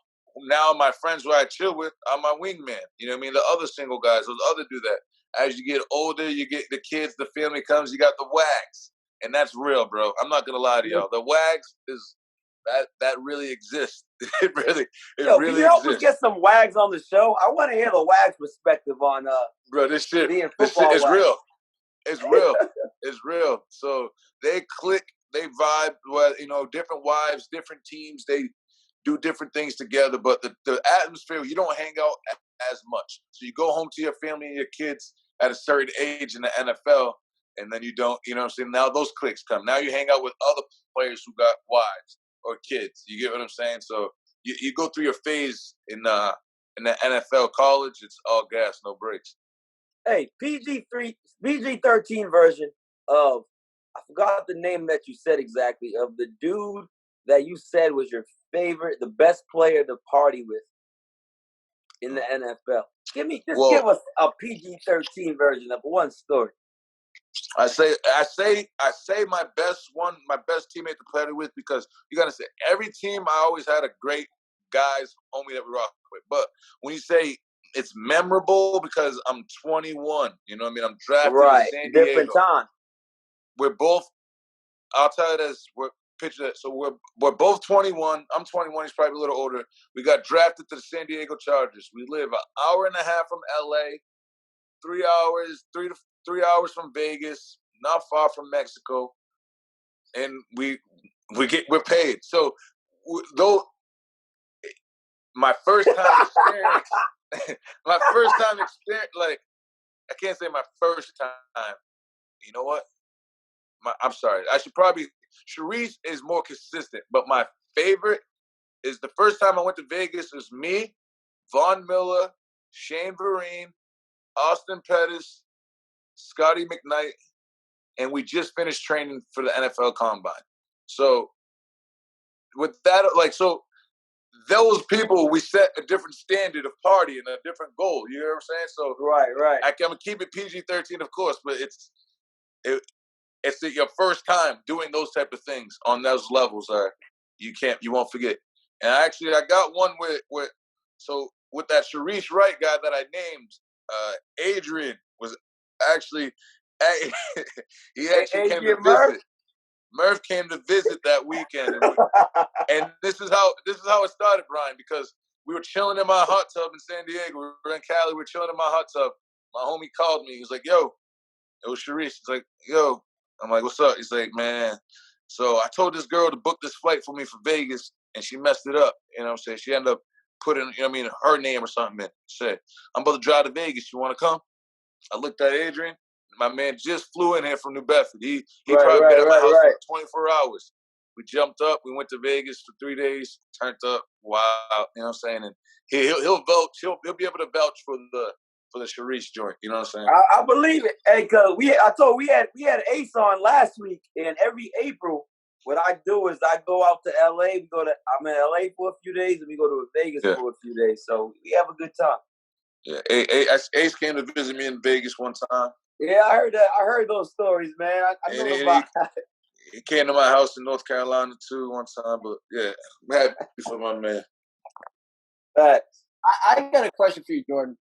my friends who I chill with are my wingman. You know what I mean? The other single guys, those other do that. As you get older, you get the kids, the family comes, you got the wags. And that's real, bro. I'm not gonna lie to y'all. The wags is that really exists. It really can you help us get some wags on the show? I want to hear the wags perspective on bro. This shit is real. It's real. It's real. So they click, they vibe. Well, different wives, different teams. They do different things together. But the atmosphere, you don't hang out as much. So you go home to your family and your kids at a certain age in the NFL. And then you don't, you know what I'm saying? Now those clicks come. Now you hang out with other players who got wives or kids. You get what I'm saying? So you go through your phase in the NFL. College, it's all gas, no brakes. Hey, PG-13 version of, I forgot the name that you said exactly, of the dude that you said was your favorite, the best player to party with in the NFL. Give us a PG-13 version of one story. I say my best teammate to play with, because you gotta say every team I always had a great guys homie that we rock with. But when you say it's memorable because I'm 21, you know what I mean? I'm drafted in San Diego. Different time. We're both. I'll tell you this. Picture that. So we're both 21. I'm 21. He's probably a little older. We got drafted to the San Diego Chargers. We live an hour and a half from LA, 3 hours from Vegas, not far from Mexico, and we're paid. So though my first time experience, like I can't say my first time. You know what? I'm sorry. I should probably. Sharice is more consistent, but my favorite is the first time I went to Vegas. It was me, Von Miller, Shane Vereen, Austin Pettis, Scotty McKnight, and we just finished training for the NFL Combine. So with that, those people, we set a different standard of party and a different goal. You know what I'm saying? So right. I'm gonna keep it PG-13, of course, but it's your first time doing those type of things on those levels. You won't forget. And I got one with that Sharice Wright guy that I named, Adrian was actually. He actually came to visit. Murph came to visit that weekend, and this is how it started, Brian. Because we were chilling in my hot tub in San Diego. We were in Cali. We were chilling in my hot tub, my homie called me. He was like, yo, it was Sharice. He's like, yo. I'm like, what's up? He's like, man. So I told this girl to book this flight for me for Vegas, and she messed it up. You know what I'm saying? She ended up putting, you know what I mean, her name or something in. She said, I'm about to drive to Vegas. You want to come? I looked at Adrian. My man just flew in here from New Bedford. He probably been at my house for 24 hours. We jumped up. We went to Vegas for 3 days. Turned up. Wow. You know what I'm saying? And he'll vouch. He'll be able to vouch for the Sharice joint. You know what I'm saying? I believe it. Hey, cause we had Ace on last week, and every April, what I do is I go out to LA. I'm in LA for a few days, and we go to Vegas for a few days. So we have a good time. Yeah, Ace came to visit me in Vegas one time. Yeah, I heard that. I heard those stories, man. I know about. He came to my house in North Carolina too one time, but yeah, I'm happy for my man. Facts. I got a question for you, Jordan.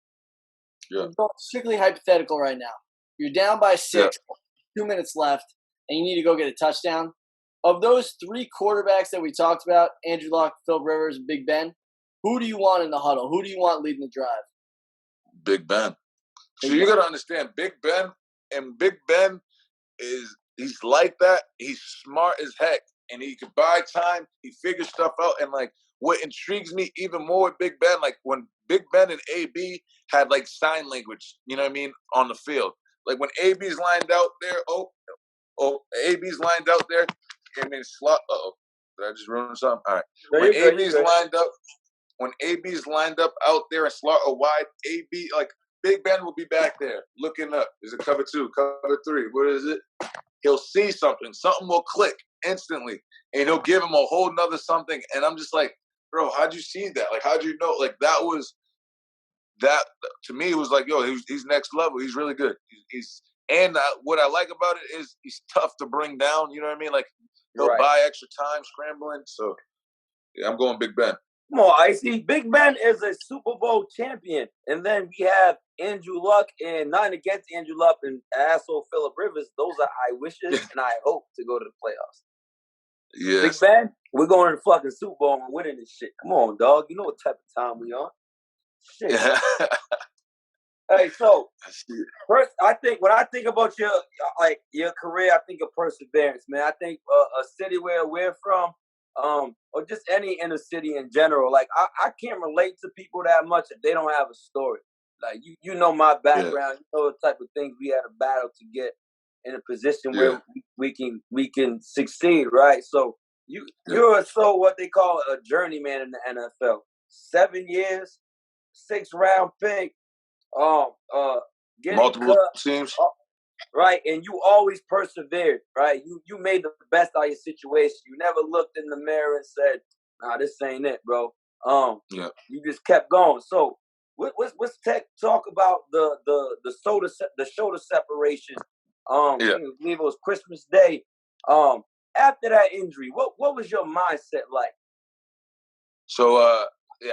Yeah. Strictly hypothetical right now. You're down by 6, 2 minutes left, and you need to go get a touchdown. Of those 3 quarterbacks that we talked about, Andrew Luck, Phil Rivers, and Big Ben, who do you want in the huddle? Who do you want leading the drive? Big Ben. So you got to understand, Big Ben he's like that. He's smart as heck, and he can buy time. He figures stuff out, and like what intrigues me even more with Big Ben, like when Big Ben and AB had like sign language, you know what I mean, on the field. Like when AB's lined out there, AB's lined out there, I mean slot. Did I just ruin something? All right. When AB's lined up out there and slot a wide, AB like Big Ben will be back there looking up. Is it cover 2, cover 3? What is it? He'll see something. Something will click instantly, and he'll give him a whole nother something. And I'm just like, bro, how'd you see that? Like, how'd you know? Like, that to me, it was like, yo, he's next level. He's really good. What I like about it is he's tough to bring down. You know what I mean? Like, he'll buy extra time scrambling. So, yeah, I'm going Big Ben. Come on, Icy. Big Ben is a Super Bowl champion. And then we have Andrew Luck, and not against Andrew Luck and asshole Phillip Rivers. Those are I wishes, and I hope to go to the playoffs. Yes. Big Ben, we're going to the fucking Super Bowl and we're winning this shit. Come on, dog. You know what type of time we on. Shit. Hey, so first, when I think about your career, I think of perseverance, man. I think a city where we're from, or just any inner city in general. Like I can't relate to people that much if they don't have a story. Like you know my background, you know the type of things we had to battle to get in a position where we can succeed, right? So you're what they call a journeyman in the NFL. 7 years, 6th round pick, getting multiple cut, teams. Right, and you always persevered, right? You made the best out of your situation. You never looked in the mirror and said, "Nah, this ain't it, bro." You just kept going. So, what's talk about the shoulder separation? I believe it was Christmas Day. After that injury, what was your mindset like? So,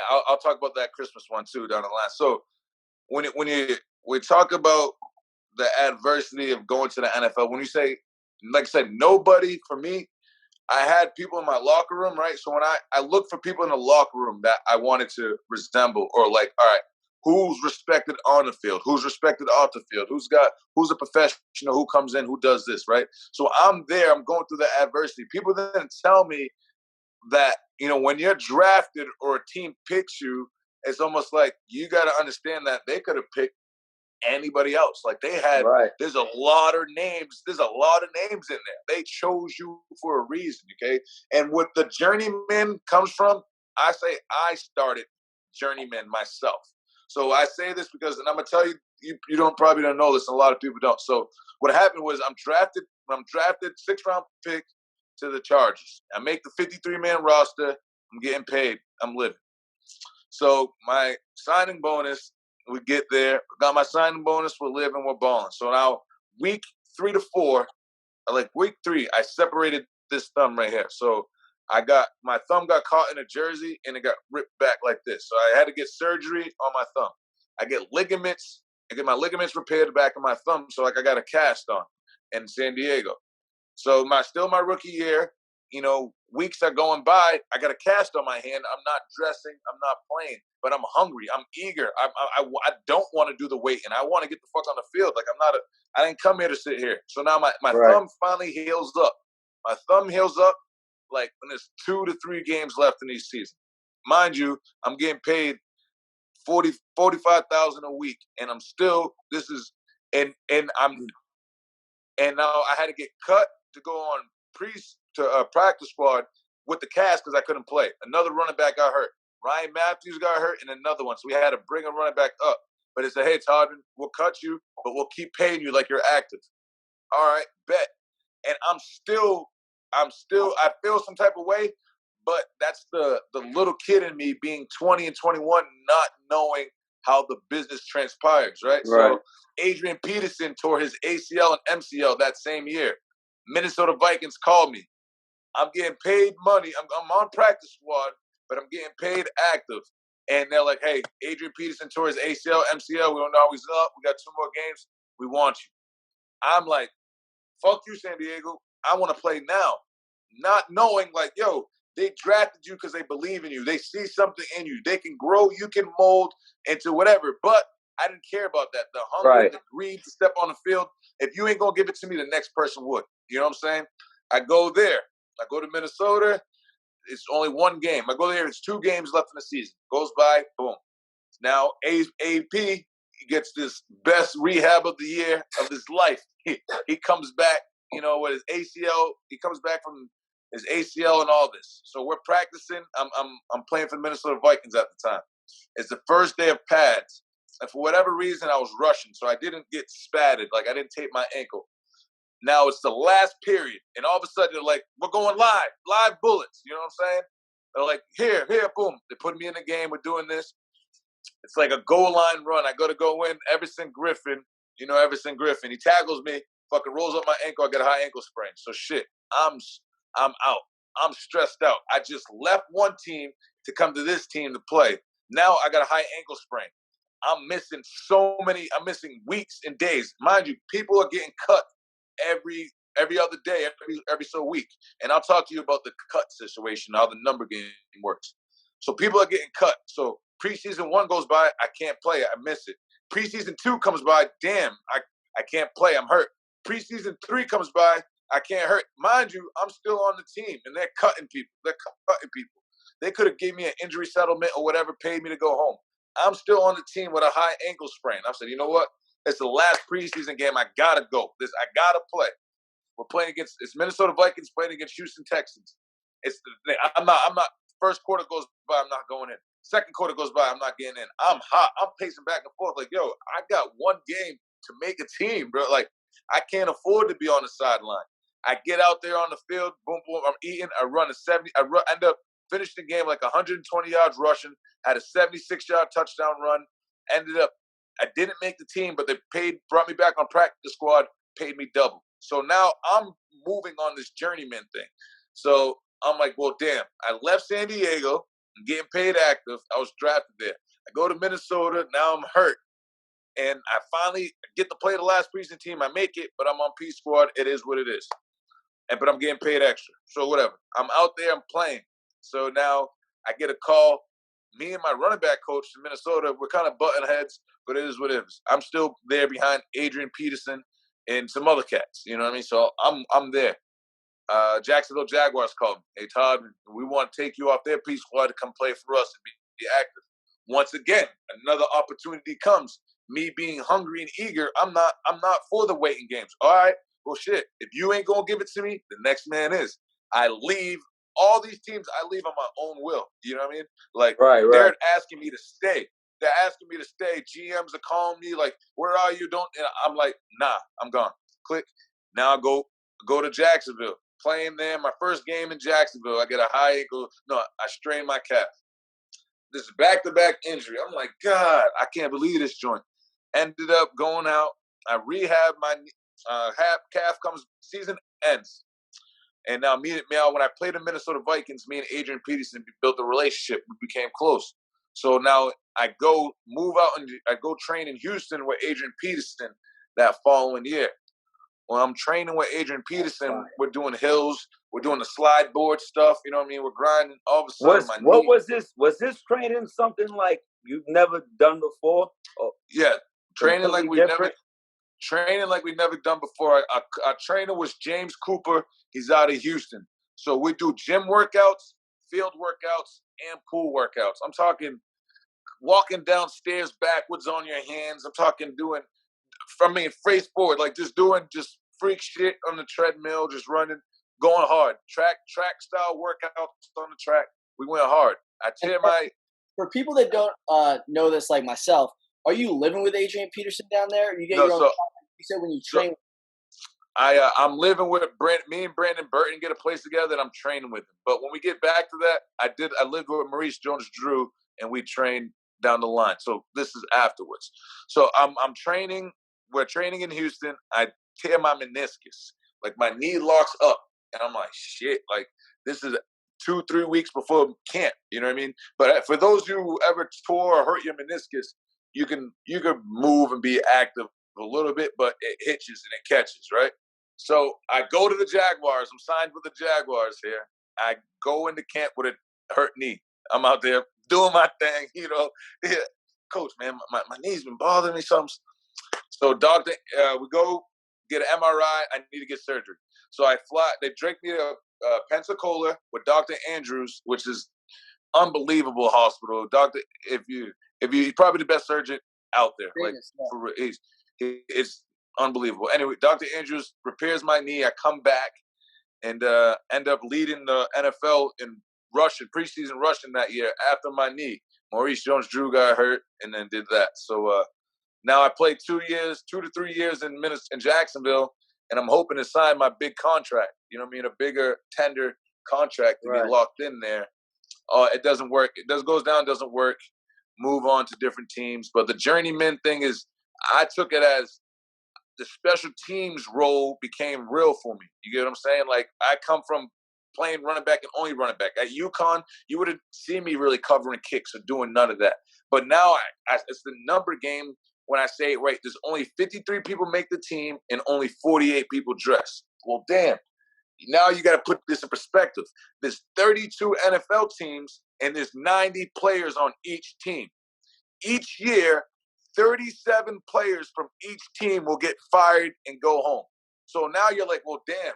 I'll talk about that Christmas one too down the line. So, we talk about the adversity of going to the NFL, when you say, like I said, nobody for me, I had people in my locker room, right? So when I looked for people in the locker room that I wanted to resemble, or like, all right, who's respected on the field? Who's respected off the field? Who's a professional? Who comes in? Who does this, right? So I'm there. I'm going through the adversity. People then tell me that, when you're drafted or a team picks you, it's almost like you got to understand that they could have picked anybody else. Like they had, there's a lot of names. There's a lot of names in there. They chose you for a reason, okay? And what the journeyman comes from, I say I started journeyman myself. So I say this because, and I'm gonna tell you, you probably don't know this, and a lot of people don't. So what happened was I'm drafted 6th round pick to the Chargers. I make the 53-man roster. I'm getting paid. I'm living. So my signing bonus, we get there, got my signing bonus, we're living, we're balling. So now week 3 to 4, like week 3, I separated this thumb right here. So my thumb got caught in a jersey and it got ripped back like this. So I had to get surgery on my thumb. I get my ligaments repaired the back of my thumb. So like I got a cast on in San Diego. So my rookie year, weeks are going by. I got a cast on my hand. I'm not dressing. I'm not playing, but I'm hungry. I'm eager. I don't want to do the weight, and I want to get the fuck on the field. Like I didn't come here to sit here. So now my thumb finally heals up. My thumb heals up like when there's 2 to 3 games left in each season. Mind you, I'm getting paid $45,000 a week, and I'm still and now I had to get cut to go on practice squad with the cast because I couldn't play. Another running back got hurt. Ryan Matthews got hurt, and another one. So we had to bring a running back up. But it's hey, Todman, we'll cut you, but we'll keep paying you like you're active. All right, bet. And I feel some type of way, but that's the little kid in me being 20 and 21, not knowing how the business transpires, right? So Adrian Peterson tore his ACL and MCL that same year. Minnesota Vikings called me. I'm getting paid money. I'm on practice squad, but I'm getting paid active. And they're like, hey, Adrian Peterson tore his ACL, MCL. We don't know how he's up. We got 2 more games. We want you. I'm like, fuck you, San Diego. I want to play now. Not knowing, like, yo, they drafted you because they believe in you. They see something in you. They can grow. You can mold into whatever. But I didn't care about that. The hunger, the greed to step on the field. If you ain't going to give it to me, the next person would. You know what I'm saying? I go there. I go to Minnesota. It's only 1 game. I go there. It's 2 games left in the season. Goes by. Boom. Now, AP gets this best rehab of the year of his life. He comes back, with his ACL. He comes back from his ACL and all this. So we're practicing. I'm playing for the Minnesota Vikings at the time. It's the first day of pads. And for whatever reason, I was rushing. So I didn't get spatted. Like, I didn't tape my ankle. Now it's the last period. And all of a sudden, they're like, we're going live bullets. You know what I'm saying? They're like, here, boom. They put me in the game. We're doing this. It's like a goal line run. I go in. Everson Griffin. Everson Griffin. He tackles me. Fucking rolls up my ankle. I get a high ankle sprain. So shit, I'm out. I'm stressed out. I just left one team to come to this team to play. Now I got a high ankle sprain. I'm missing weeks and days. Mind you, people are getting cut every other day, every so week. And I'll talk to you about the cut situation, how the number game works. So people are getting cut. So preseason 1 goes by, I can't play. I miss it. Preseason 2 comes by, damn, I can't play. I'm hurt. Preseason 3 comes by, I can't hurt. Mind you, I'm still on the team, and they're cutting people. They could have gave me an injury settlement or whatever, paid me to go home. I'm still on the team with a high ankle sprain. I said, you know what? It's the last preseason game. I gotta go. I gotta play. We're playing against Minnesota Vikings playing against Houston Texans. I'm not. First quarter goes by, I'm not going in. Second quarter goes by, I'm not getting in. I'm hot. I'm pacing back and forth like, yo, I got 1 game to make a team, bro. Like, I can't afford to be on the sideline. I get out there on the field, boom, boom. I'm eating. I run a 70. End up finishing the game like 120 yards rushing. Had a 76-yard touchdown run. Ended up, I didn't make the team, but they brought me back on practice squad, paid me double. So now I'm moving on this journeyman thing. So I'm like, well, damn, I left San Diego. I'm getting paid active. I was drafted there. I go to Minnesota. Now I'm hurt. And I finally get to play the last preseason team. I make it, but I'm on P squad. It is what it is. But I'm getting paid extra. So whatever. I'm out there. I'm playing. So now I get a call. Me and my running back coach in Minnesota, we're kind of butting heads, but it is what it is. I'm still there behind Adrian Peterson and some other cats. You know what I mean? So I'm there. Jacksonville Jaguars called me. Hey, Todd, we want to take you off their P squad to come play for us and be active. Once again, another opportunity comes. Me being hungry and eager, I'm not for the waiting games. All right, well, shit. If you ain't gonna give it to me, the next man is. I leave all these teams. I leave on my own will. You know what I mean? Like, they're asking me to stay. They're asking me to stay. GMs are calling me like, "Where are you?" And I'm like, "Nah, I'm gone." Click. Now I go to Jacksonville. Playing there, my first game in Jacksonville, I get a high ankle. No, I strain my calf. This back-to-back injury. I'm like, God, I can't believe this joint. Ended up going out. I rehab my calf. Season ends. And now when I played the Minnesota Vikings, me and Adrian Peterson built a relationship. We became close. So now I go move out and I go train in Houston with Adrian Peterson that following year. When I'm training with Adrian Peterson, we're doing hills, We're doing the slide board stuff. You know what I mean? We're grinding. All of a sudden, what was this? Was this training something like you've never done before? Yeah, training like we different? never done before. Our trainer was James Cooper. He's out of Houston. So we do gym workouts, field workouts, and pool workouts. I'm talking walking downstairs backwards on your hands. I'm talking face forward, like just freak shit on the treadmill, just running, going hard. Track style workouts on the track. We went hard. For people that don't know this, like myself, are you living with Adrian Peterson down there? You get your own. You said when you train. I'm living with me and Brandon Burton get a place together, and I'm training with him. But when we get back to that, I lived with Maurice Jones-Drew, and we trained down the line. So this is afterwards. So I'm training. We're training in Houston. I tear my meniscus. Like my knee locks up, and I'm like, shit. Like this is 2-3 weeks before camp. You know what I mean? But for those of you who ever tore or hurt your meniscus, you can move and be active a little bit, but it hitches and it catches, right? So I go to the Jaguars. I'm signed with the Jaguars here. I go into camp with a hurt knee. I'm out there doing my thing, you know. Yeah. Coach, man, my knee's been bothering me something. So doctor, we go get an MRI. I need to get surgery. So I fly. They drink me to Pensacola with Dr. Andrews, which is unbelievable hospital. He's probably the best surgeon out there. It's unbelievable. Anyway, Dr. Andrews repairs my knee. I come back and end up leading the NFL in preseason rushing that year after my knee. Maurice Jones-Drew got hurt and then did that. So now I played 2 to 3 years in Jacksonville, and I'm hoping to sign my big contract. You know what I mean? A bigger tender contract to get locked in there. It doesn't work. It goes down, doesn't work. Move on to different teams. But the journeyman thing is, I took it as the special teams role became real for me. You get what I'm saying? Like, I come from playing running back and only running back. At UConn, you wouldn't see me really covering kicks or doing none of that. But now it's the number game when I say, right, there's only 53 people make the team and only 48 people dress. Well, damn. Now you got to put this in perspective. There's 32 NFL teams and there's 90 players on each team. Each year, 37 players from each team will get fired and go home. So now you're like, well, damn.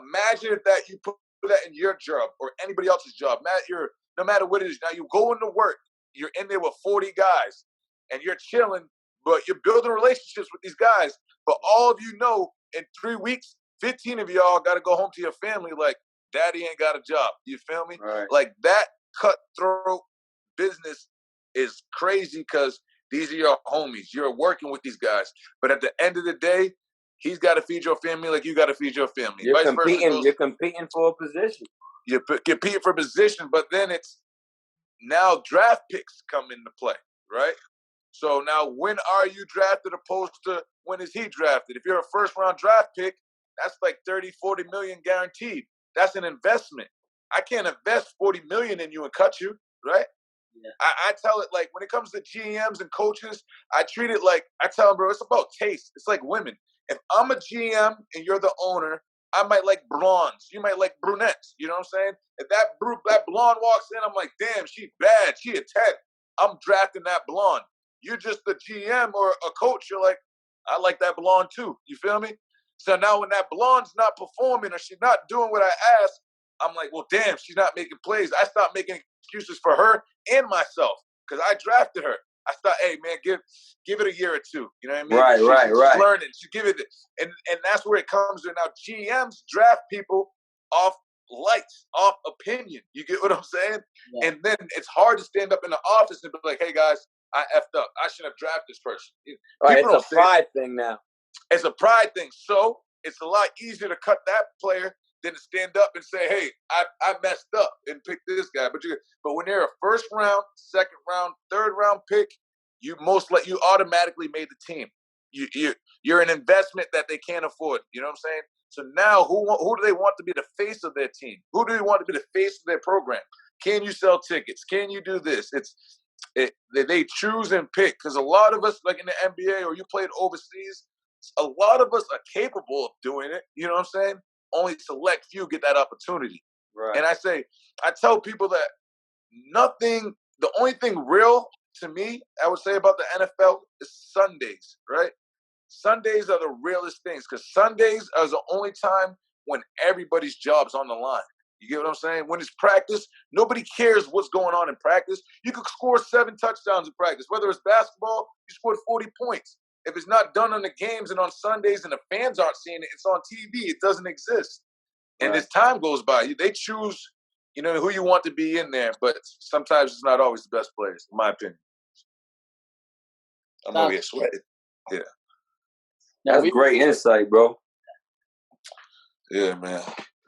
Imagine if you put that in your job or anybody else's job. No matter what it is. Now you go into work. You're in there with 40 guys and you're chilling, but you're building relationships with these guys. But all of you know, in 3 weeks, 15 of y'all got to go home to your family like, daddy ain't got a job. You feel me? Right. Like, that cutthroat business is crazy because these are your homies. You're working with these guys. But at the end of the day, he's got to feed your family like you got to feed your family. You're competing for a position. You're competing for a position, but then it's now draft picks come into play, right? So now when are you drafted opposed to when is he drafted? If you're a first-round draft pick, that's like 30, 40 million guaranteed. That's an investment. I can't invest 40 million in you and cut you, right? Yeah. I tell it like when it comes to GMs and coaches, I treat it like, I tell them, bro, it's about taste. It's like women. If I'm a GM and you're the owner, I might like blondes. You might like brunettes. You know what I'm saying? If that blonde walks in, I'm like, damn, she bad. She a 10. I'm drafting that blonde. You're just the GM or a coach. You're like, I like that blonde too. You feel me? So now when that blonde's not performing or she's not doing what I asked, I'm like, well, damn, she's not making plays. I start making excuses for her and myself because I drafted her. I thought, hey, man, give it a year or two. You know what I mean? Right. She's learning. She give it, and that's where it comes to. Now, GMs draft people off lights, off opinion. You get what I'm saying? Yeah. And then it's hard to stand up in the office and be like, hey, guys, I effed up. I shouldn't have drafted this person. Right, it's a pride thing now. It's a pride thing. So it's a lot easier to cut that player than to stand up and say, hey, I messed up and pick this guy. But when they're a first round, second round, third round pick, you automatically made the team. You're an investment that they can't afford. You know what I'm saying? So now who do they want to be the face of their team? Who do they want to be the face of their program? Can you sell tickets? Can you do this? They choose and pick because a lot of us, like in the NBA or you played overseas, a lot of us are capable of doing it. You know what I'm saying? only select few get that opportunity. Right. And I tell people that the only thing real to me, I would say about the NFL is Sundays, right? Sundays are the realest things because Sundays are the only time when everybody's job's on the line. You get what I'm saying? When it's practice, nobody cares what's going on in practice. You could score 7 touchdowns in practice. Whether it's basketball, you scored 40 points. If it's not done on the games and on Sundays and the fans aren't seeing it, it's on TV. It doesn't exist. And as time goes by, they choose, who you want to be in there. But sometimes it's not always the best players, in my opinion. I'm over here sweating. Yeah. That's great insight, bro. Yeah, man.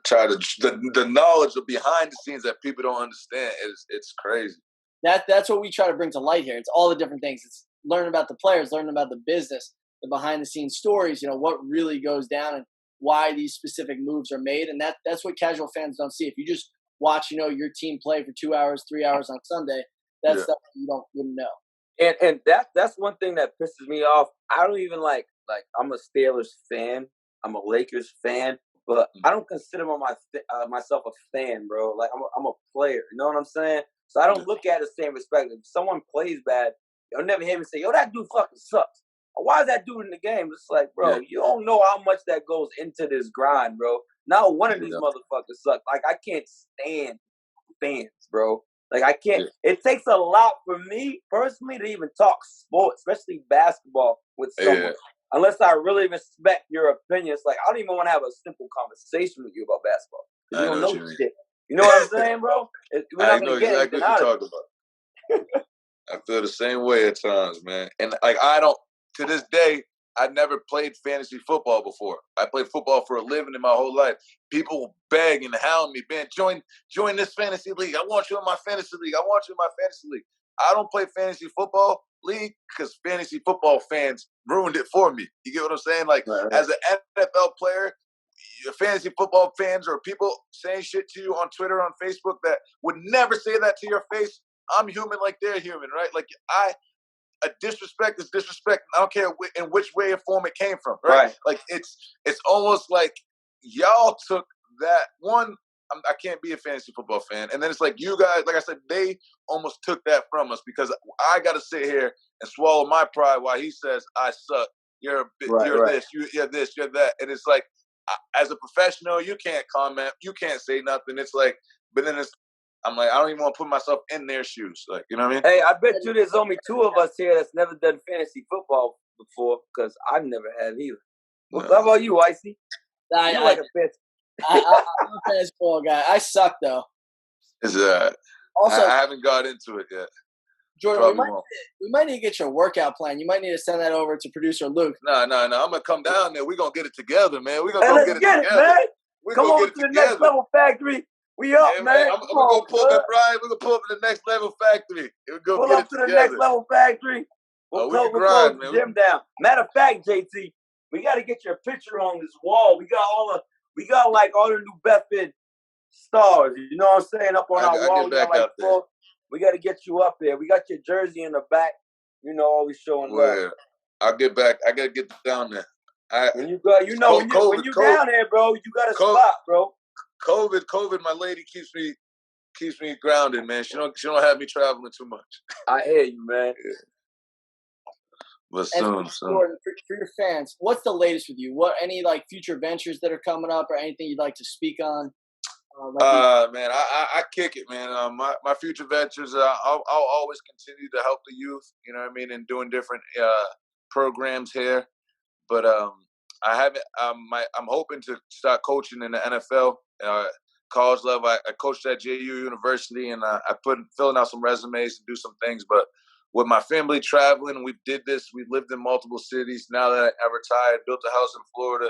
The knowledge of behind the scenes that people don't understand it's crazy. That's what we try to bring to light here. It's all the different things. It's learning about the players, learning about the business, the behind the scenes stories, what really goes down and why these specific moves are made. And that's what casual fans don't see. If you just watch, your team play for 2 hours, 3 hours on Sunday, that's stuff you wouldn't know. And that's one thing that pisses me off. I don't even like I'm a Steelers fan. I'm a Lakers fan. But I don't consider myself a fan, bro. Like I'm a player. You know what I'm saying? So I don't look at it the same respect. If someone plays bad, you'll never hear me say, "Yo, that dude fucking sucks." Or, why is that dude in the game? It's like, bro, you don't know how much that goes into this grind, bro. Not one of these motherfuckers suck. Like I can't stand fans, bro. Like I can't. It takes a lot for me personally to even talk sports, especially basketball, with someone. Yeah. Unless I really respect your opinion, it's like I don't even want to have a simple conversation with you about basketball. You don't know shit. You know what I'm saying, bro? We're not gonna get anything out of it. I feel the same way at times, man. And to this day, I never played fantasy football before. I played football for a living in my whole life. People beg and hound me, man, join this fantasy league. I want you in my fantasy league. I want you in my fantasy league. I don't play fantasy football league because fantasy football fans ruined it for me. You get what I'm saying? Like, as an NFL player, fantasy football fans or people saying shit to you on Twitter, on Facebook that would never say that to your face. I'm human like they're human, right? Like, a disrespect is disrespect. I don't care in which way or form it came from, right? Like, it's almost like y'all took that one. I can't be a fantasy football fan. And then it's like you guys, like I said, they almost took that from us because I got to sit here and swallow my pride while he says, I suck. You're this, you're this, you're that. And it's like, as a professional, you can't comment. You can't say nothing. It's like, but then I'm like, I don't even want to put myself in their shoes. Like, you know what I mean? Hey, I bet you there's only 2 of us here that's never done fantasy football before because I've never have either. No. How about you, Icy? You like a bitch. I'm a fantasy football guy. I suck though. Also, I haven't got into it yet. Jordan, we might need to get your workout plan. You might need to send that over to producer Luke. No. I'm gonna come down there. We're gonna get it together, man. We're gonna go get it together. Man. Come over to the next level factory. We up, man. I'm gonna pull up, Brian. We're gonna pull up to the next level factory. We'll go pull up to the next level factory. We'll close the gym down. Matter of fact, JT, we got to get your picture on this wall. We got all the New Bedford stars. You know what I'm saying? Up on our wall. We got to get you up there. We got your jersey in the back. Always showing love. I'll get back. I gotta get down there. When you down there, bro, you got a spot, bro. COVID, my lady keeps me grounded, man. She don't have me traveling too much. I hear you, man. Yeah. But soon. Jordan, for your fans, what's the latest with you? Any future ventures that are coming up, or anything you'd like to speak on? Man, I kick it, man. My future ventures, I'll always continue to help the youth. You know what I mean, and doing different programs here. But I haven't. I'm hoping to start coaching in the NFL, college level. I coached at JU University, and I filling out some resumes and do some things. But with my family traveling, we did this. We lived in multiple cities. Now that I retired, built a house in Florida,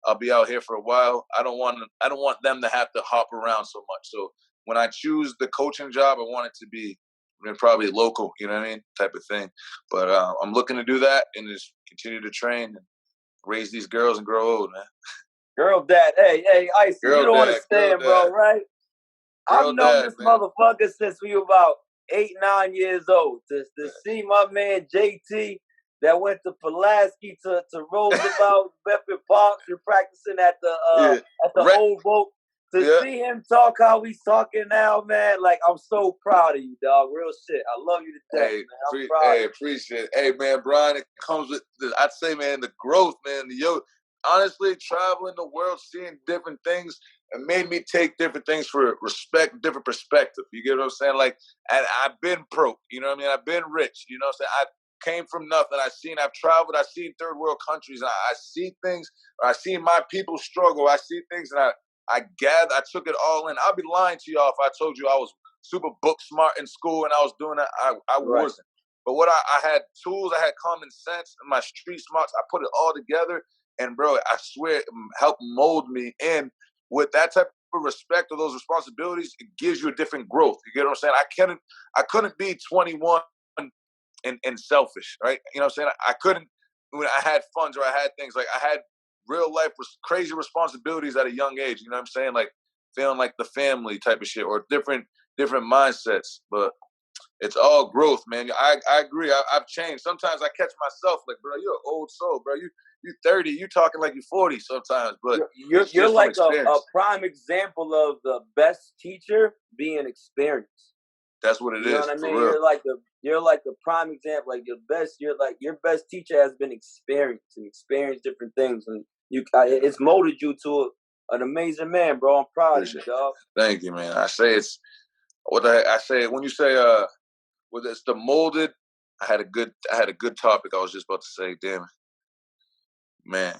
I'll be out here for a while. I don't want them to have to hop around so much. So when I choose the coaching job, I want it to be probably local, you know what I mean, type of thing. But I'm looking to do that and just continue to train and raise these girls and grow old, man. Girl dad, hey, Ice, you don't understand, bro, right? I've known this motherfucker since we were about 8, 9 years old. To see my man JT that went to Pulaski to Roosevelt, Bedford Parks, and practicing at the old boat. To see him talk how he's talking now, man, like, I'm so proud of you, dog. Real shit. I love you to death, man. I'm proud of you. Appreciate it. Hey, man, Brian, it comes with, I'd say, man, the growth, man. Honestly, traveling the world, seeing different things, it made me take different things for different perspective. You get what I'm saying? Like, and I've been broke, you know what I mean? I've been rich, you know what I'm saying? I came from nothing. I've traveled, I've seen third world countries, and I see things, or I see my people struggle. I see things, and I took it all in. I'd be lying to y'all if I told you I was super book smart in school and I was doing that. I wasn't. But what I had tools, I had common sense, and my street smarts, I put it all together. And bro, I swear, it helped mold me. And with that type of respect or those responsibilities, it gives you a different growth. You get what I'm saying? I couldn't be 21 and selfish, right? You know what I'm saying? I couldn't, when I had funds or I had things, like I had real life crazy responsibilities at a young age. You know what I'm saying? Like feeling like the family type of shit, or different mindsets. But it's all growth, man. I agree. I've changed. Sometimes I catch myself like, bro, you're an old soul, bro. You 30. You talking like you're 40 sometimes. But you're like a prime example of the best teacher being experienced. That's what it is. You know what I mean? You're like the prime example. Like your best teacher has been experienced and experienced different things, and it's molded you to an amazing man, bro. I'm proud of you, dog. Thank you, man. I say it's what I say when you say whether it's the molded. I had a good topic. I was just about to say, damn it, man.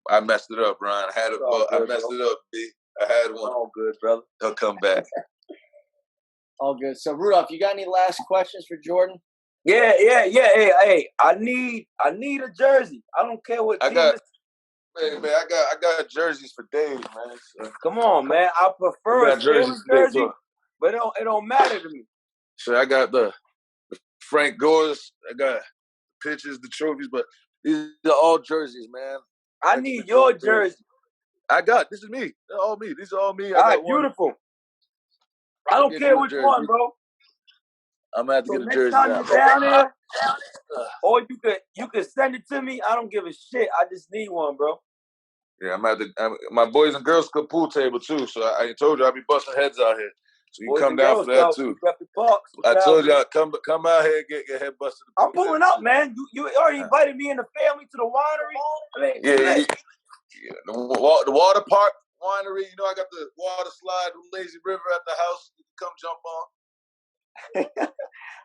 I messed it up, Brian. I messed it up, B. I had one. All good, brother. He'll come back. All good. So Rudolph, you got any last questions for Jordan? Yeah. Hey, I need a jersey. I don't care what team it's. Man, I got jerseys for days, man. So. Come on, man. I prefer a Steelers jersey, but it don't matter to me. So I got the Frank Gore's. I got the pictures, the trophies, but these are all jerseys, man. I need your jersey. This is me. They're all me. These are all me. All right, beautiful. I don't care which one, bro. I'm gonna have to get a jersey. Next time you're down there, or you could send it to me. I don't give a shit. I just need one, bro. Yeah, my boys and girls club pool table too. So I told you I'll be busting heads out here. So you come down for that too. I told y'all come out here and get your head busted. I'm pulling up, man. You already invited me and the family to the winery. I mean, the water park winery. You know I got the water slide, the lazy river at the house. You can come jump on.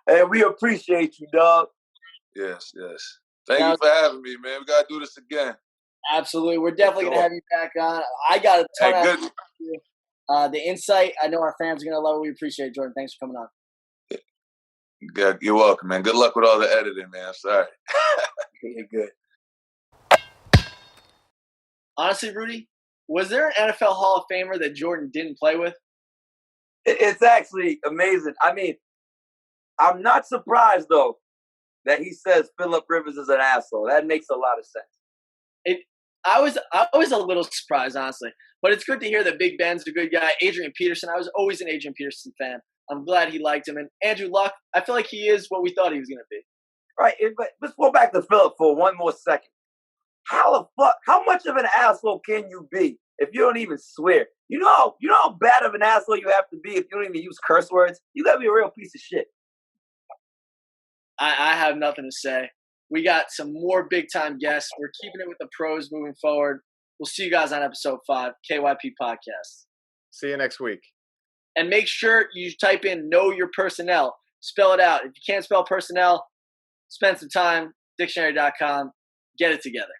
Hey, we appreciate you, dog. Yes. Thank you for having me, man. We gotta do this again. Absolutely. We're definitely going to have you back on. I got a ton of the insight. I know our fans are going to love it. We appreciate it, Jordan. Thanks for coming on. You're welcome, man. Good luck with all the editing, man. Sorry. You're good. Honestly, Rudy, was there an NFL Hall of Famer that Jordan didn't play with? It's actually amazing. I mean, I'm not surprised, though, that he says Phillip Rivers is an asshole. That makes a lot of sense. I was a little surprised, honestly. But it's good to hear that Big Ben's a good guy. Adrian Peterson, I was always an Adrian Peterson fan. I'm glad he liked him. And Andrew Luck, I feel like he is what we thought he was going to be. Right, but let's go back to Phillip for one more second. How much of an asshole can you be if you don't even swear? You know how bad of an asshole you have to be if you don't even use curse words? You got to be a real piece of shit. I have nothing to say. We got some more big-time guests. We're keeping it with the pros moving forward. We'll see you guys on episode 5, KYP Podcast. See you next week. And make sure you type in Know Your Personnel. Spell it out. If you can't spell personnel, spend some time, dictionary.com. Get it together.